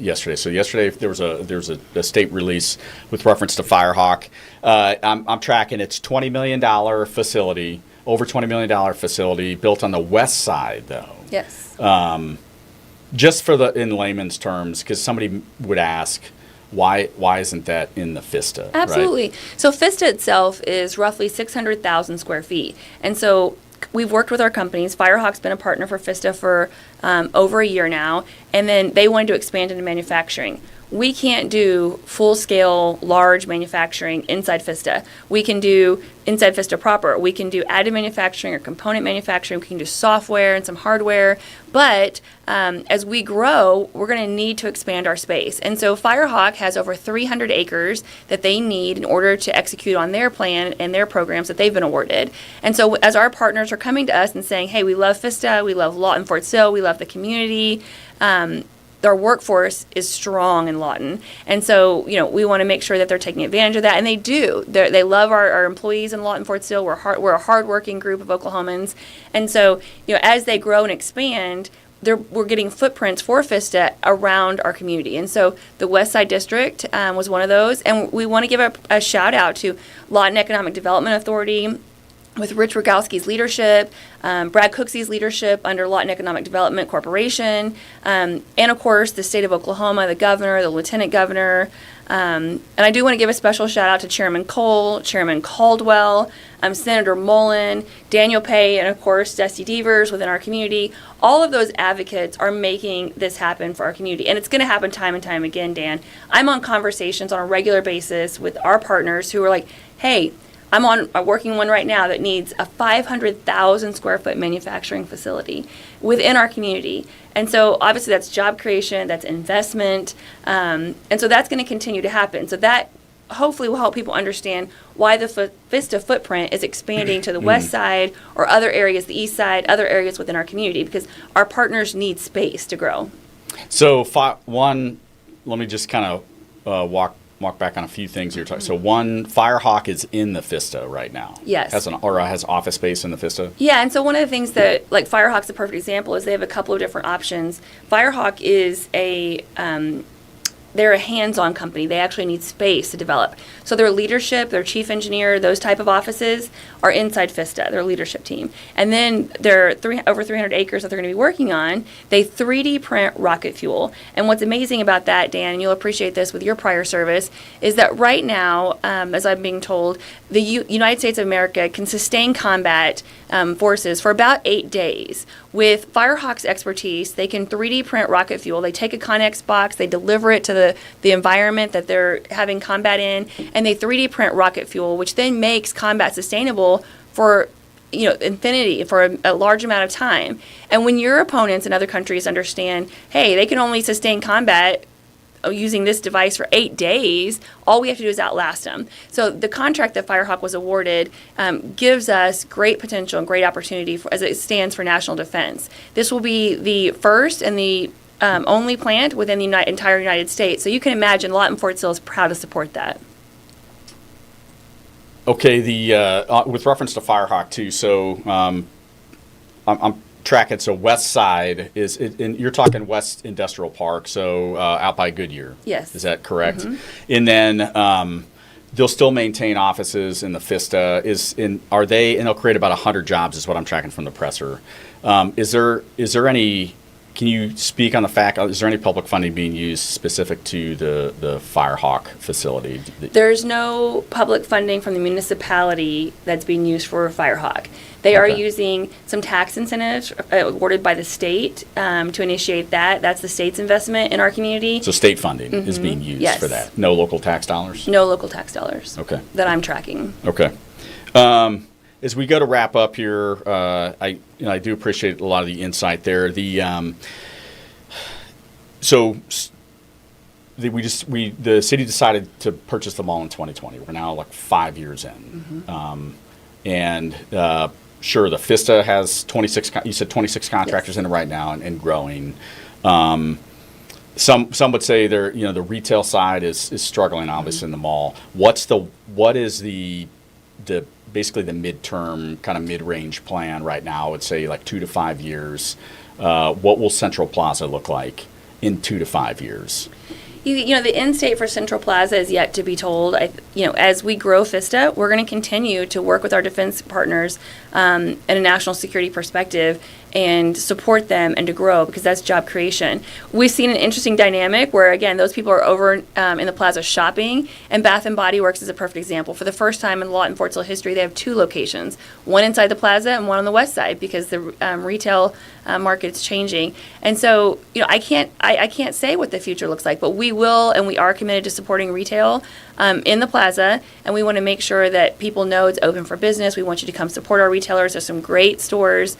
yesterday. So yesterday there was a state release with reference to Firehawk. I'm tracking. It's $20 million facility, over $20 million facility built on the west side, though. Yes. Just in layman's terms, because somebody would ask, why isn't that in the FISTA? Absolutely. Right? So FISTA itself is roughly 600,000 square feet, and so we've worked with our companies. Firehawk's been a partner for FISTA for over a year now, and then they wanted to expand into manufacturing. We can't do full-scale, large manufacturing inside FISTA. We can do inside FISTA proper. We can do additive manufacturing or component manufacturing. We can do software and some hardware. But as we grow, we're going to need to expand our space. And so Firehawk has over 300 acres that they need in order to execute on their plan and their programs that they've been awarded. And so as our partners are coming to us and saying, hey, we love FISTA, we love Lawton Fort Sill, we love the community, our workforce is strong in Lawton. And so, we want to make sure that they're taking advantage of that. And they do. They love our employees in Lawton Fort Sill. We're a hardworking group of Oklahomans. And so, as they grow and expand, we're getting footprints for FISTA around our community. And so the West Side District was one of those. And we want to give a shout out to Lawton Economic Development Authority, with Rich Rogowski's leadership, Brad Cooksey's leadership under Lawton Economic Development Corporation, and of course the state of Oklahoma, the governor, the lieutenant governor. And I do want to give a special shout out to Chairman Cole, Chairman Caldwell, Senator Mullen, Daniel Pay, and of course Dusty Devers within our community. All of those advocates are making this happen for our community. And it's going to happen time and time again, Dan. I'm on conversations on a regular basis with our partners who are like, hey, I'm working one right now that needs a 500,000 square foot manufacturing facility within our community. And so obviously that's job creation, that's investment, and so that's going to continue to happen. So that hopefully will help people understand why the FISTA footprint is expanding to the west side or other areas, the east side, other areas within our community, because our partners need space to grow. So let me just kind of walk back on a few things you're talking. So one, Firehawk is in the FISTA right now. Yes. Has office space in the FISTA. Yeah, and so one of the things that, like Firehawk's a perfect example, is they have a couple of different options. Firehawk is they're a hands-on company. They actually need space to develop. So their leadership, their chief engineer, those type of offices are inside FISTA, their leadership team. And then their over 300 acres that they're going to be working on, they 3D print rocket fuel. And what's amazing about that, Dan, and you'll appreciate this with your prior service, is that right now, as I'm being told, the United States of America can sustain combat forces for about 8 days. With Firehawk's expertise, they can 3D print rocket fuel. They take a Connex box, they deliver it to the environment that they're having combat in, and they 3D print rocket fuel, which then makes combat sustainable for infinity, for a large amount of time. And when your opponents in other countries understand, hey, they can only sustain combat using this device for 8 days, all we have to do is outlast them. So the contract that Firehawk was awarded gives us great potential and great opportunity as it stands for national defense. This will be the first and the only plant within the entire United States. So you can imagine Lawton Fort Sill is proud to support that. Okay, with reference to Firehawk too, so I'm tracking. So West Side you're talking West Industrial Park, so out by Goodyear. Yes. Is that correct? Mm-hmm. And then they'll still maintain offices in the FISTA. And they'll create about 100 jobs, is what I'm tracking from the presser. Is there any? Can you speak on the fact, is there any public funding being used specific to the Firehawk facility? There's no public funding from the municipality that's being used for Firehawk. They are using some tax incentives awarded by the state to initiate that. That's the state's investment in our community. So state funding is being used for that? No local tax dollars? No local tax dollars. Okay. That I'm tracking. Okay. As we go to wrap up here, I do appreciate a lot of the insight there. The city decided to purchase the mall in 2020. We're now like 5 years in, and sure, the FISTA has 26. You said 26 contractors in it right now and growing. Some would say the retail side is struggling, obviously, in the mall. What is the basically the midterm, kind of mid-range plan right now? I would say like 2 to 5 years. What will Central Plaza look like in 2 to 5 years? The end state for Central Plaza is yet to be told. As we grow FISTA, we're going to continue to work with our defense partners in a national security perspective and support them and to grow, because that's job creation. We've seen an interesting dynamic where, again, those people are over in the plaza shopping, and Bath & Body Works is a perfect example. For the first time in Lawton Fort Sill history, they have 2 locations, one inside the plaza and one on the west side, because the retail market's changing. And so, I can't say what the future looks like, but we will, and we are committed to supporting retail in the plaza, and we want to make sure that people know it's open for business. We want you to come support our retailers. There's some great stores.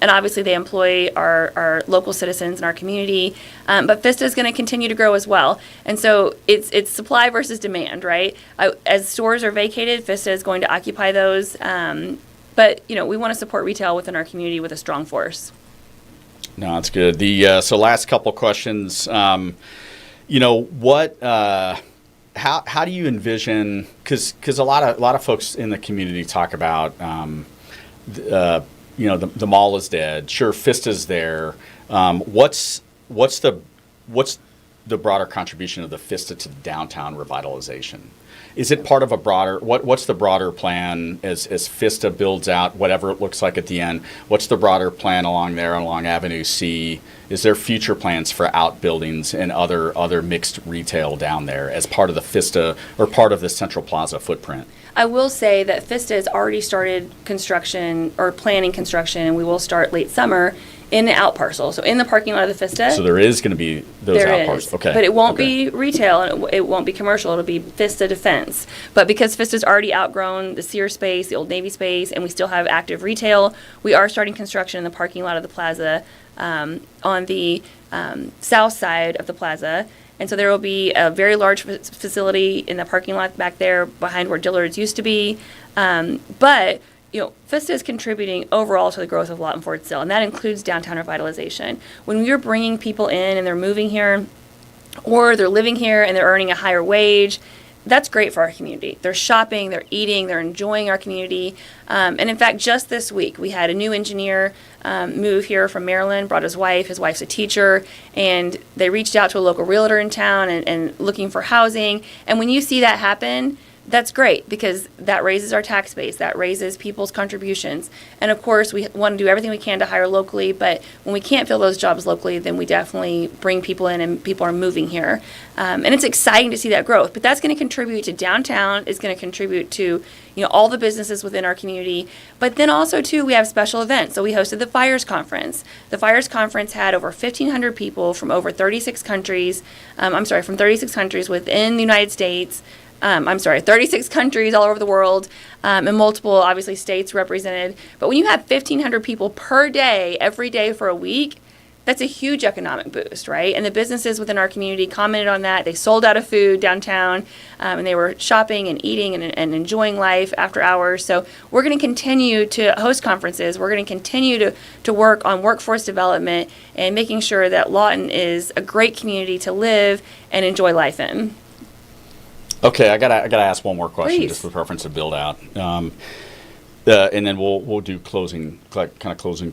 And obviously they employ our local citizens in our community. But FISTA is going to continue to grow as well. And so it's supply versus demand, right? As stores are vacated, FISTA is going to occupy those. But we want to support retail within our community with a strong force. No, that's good. So last couple questions. What? How do you envision? Because a lot of folks in the community talk about, the mall is dead. Sure, FISTA's there. What's the broader contribution of the FISTA to downtown revitalization? Is it part of a broader, what's the broader plan as FISTA builds out whatever it looks like at the end? What's the broader plan along there, along Avenue C? Is there future plans for outbuildings and other mixed retail down there as part of the FISTA or part of the Central Plaza footprint? I will say that FISTA has already started construction or planning construction, and we will start late summer in the out parcel. So in the parking lot of the FISTA. So there is going to be those out parcels. Okay. But it won't be retail, and it won't be commercial. It'll be FISTA Defense. But because FISTA's already outgrown the Sears space, the Old Navy space, and we still have active retail, we are starting construction in the parking lot of the plaza on the south side of the plaza. And so there will be a very large facility in the parking lot back there behind where Dillard's used to be. But FISTA is contributing overall to the growth of Lawton Fort Sill, and that includes downtown revitalization. When we're bringing people in and they're moving here, or they're living here and they're earning a higher wage, that's great for our community. They're shopping, they're eating, they're enjoying our community. And in fact, just this week, we had a new engineer move here from Maryland, brought his wife. His wife's a teacher, and they reached out to a local realtor in town and looking for housing. And when you see that happen, that's great because that raises our tax base, that raises people's contributions. And of course, we want to do everything we can to hire locally, but when we can't fill those jobs locally, then we definitely bring people in and people are moving here. And it's exciting to see that growth, but that's going to contribute to downtown, it's going to contribute to all the businesses within our community. But then also, too, we have special events. So we hosted the Fires Conference. The Fires Conference had over 1,500 people from over 36 countries, from 36 countries within the United States. 36 countries all over the world, and multiple, obviously, states represented. But when you have 1,500 people per day, every day for a week, that's a huge economic boost, right? And the businesses within our community commented on that. They sold out of food downtown, and they were shopping and eating and enjoying life after hours. So we're going to continue to host conferences. We're going to continue to work on workforce development and making sure that Lawton is a great community to live and enjoy life in. Okay, I gotta ask one more question, Please. just with reference to build out, and then we'll do closing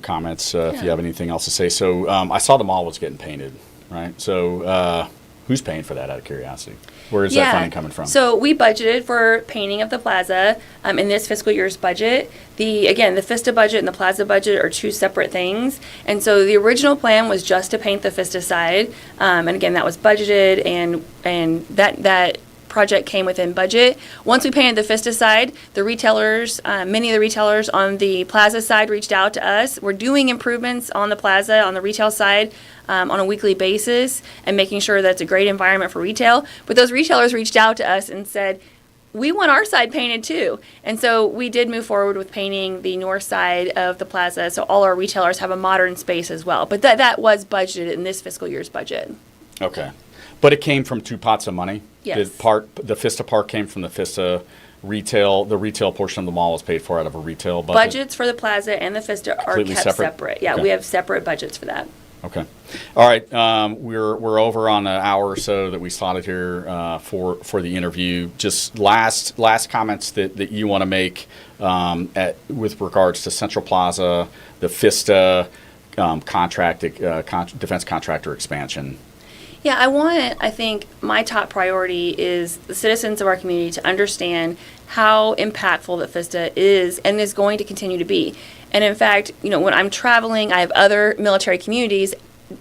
comments if you have anything else to say. So I saw the mall was getting painted, right? So who's paying for that? Out of curiosity, where is that funding coming from? So we budgeted for painting of the plaza in this fiscal year's budget. The FISTA budget and the plaza budget are two separate things, and so the original plan was just to paint the FISTA side, and again that was budgeted, and that project came within budget. Once we painted the FISTA side, the retailers, many of the retailers on the plaza side reached out to us. We're doing improvements on the plaza, on the retail side, on a weekly basis and making sure that's a great environment for retail. But those retailers reached out to us and said, we want our side painted too. And so we did move forward with painting the north side of the plaza so all our retailers have a modern space as well. But that was budgeted in this fiscal year's budget. Okay. But it came from two pots of money? Yes. The FISTA part came from the FISTA retail. The retail portion of the mall was paid for out of a retail budget? Budgets for the plaza and the FISTA are Completely kept separate? Yeah, Okay. we have separate budgets for that. Okay. All right. We're over on an hour or so that we slotted here for the interview. Just last comments that you want to make with regards to Central Plaza, the FISTA defense contractor expansion. Yeah, I think my top priority is the citizens of our community to understand how impactful the FISTA is and is going to continue to be. And in fact, when I'm traveling, I have other military communities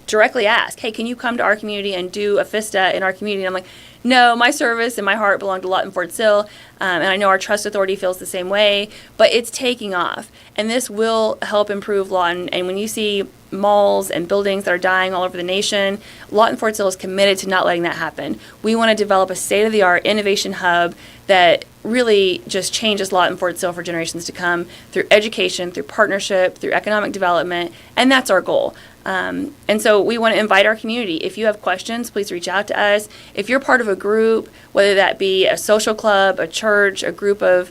directly ask, hey, can you come to our community and do a FISTA in our community? And I'm like, no, my service and my heart belong to Lawton Fort Sill, and I know our trust authority feels the same way, but it's taking off. And this will help improve Lawton. And when you see malls and buildings that are dying all over the nation, Lawton Fort Sill is committed to not letting that happen. We want to develop a state-of-the-art innovation hub that really just changes Lawton Fort Sill for generations to come through education, through partnership, through economic development, and that's our goal. And so we want to invite our community. If you have questions, please reach out to us. If you're part of a group, whether that be a social club, a church, a group of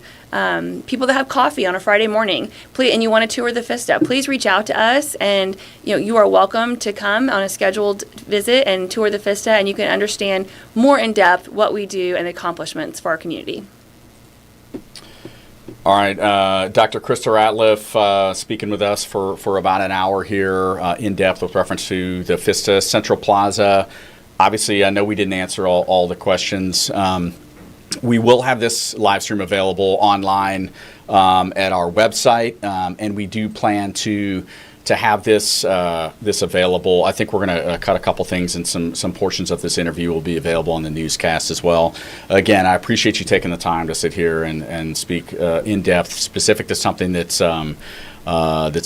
people that have coffee on a Friday morning, please, and you want to tour the FISTA, please reach out to us, and you are welcome to come on a scheduled visit and tour the FISTA, and you can understand more in depth what we do and the accomplishments for our community. All right, Dr. Krista Ratliff speaking with us for about an hour here in depth with reference to the FISTA Central Plaza. Obviously, I know we didn't answer all the questions. We will have this live stream available online at our website, and we do plan to have this available. I think we're going to cut a couple things, and some portions of this interview will be available on the newscast as well. Again, I appreciate you taking the time to sit here and speak in depth, specific to something that's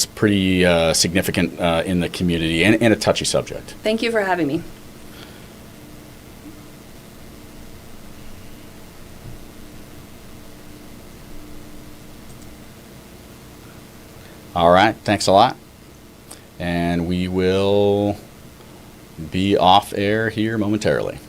pretty significant in the community and a touchy subject. Thank you for having me. All right, thanks a lot. And we will be off air here momentarily.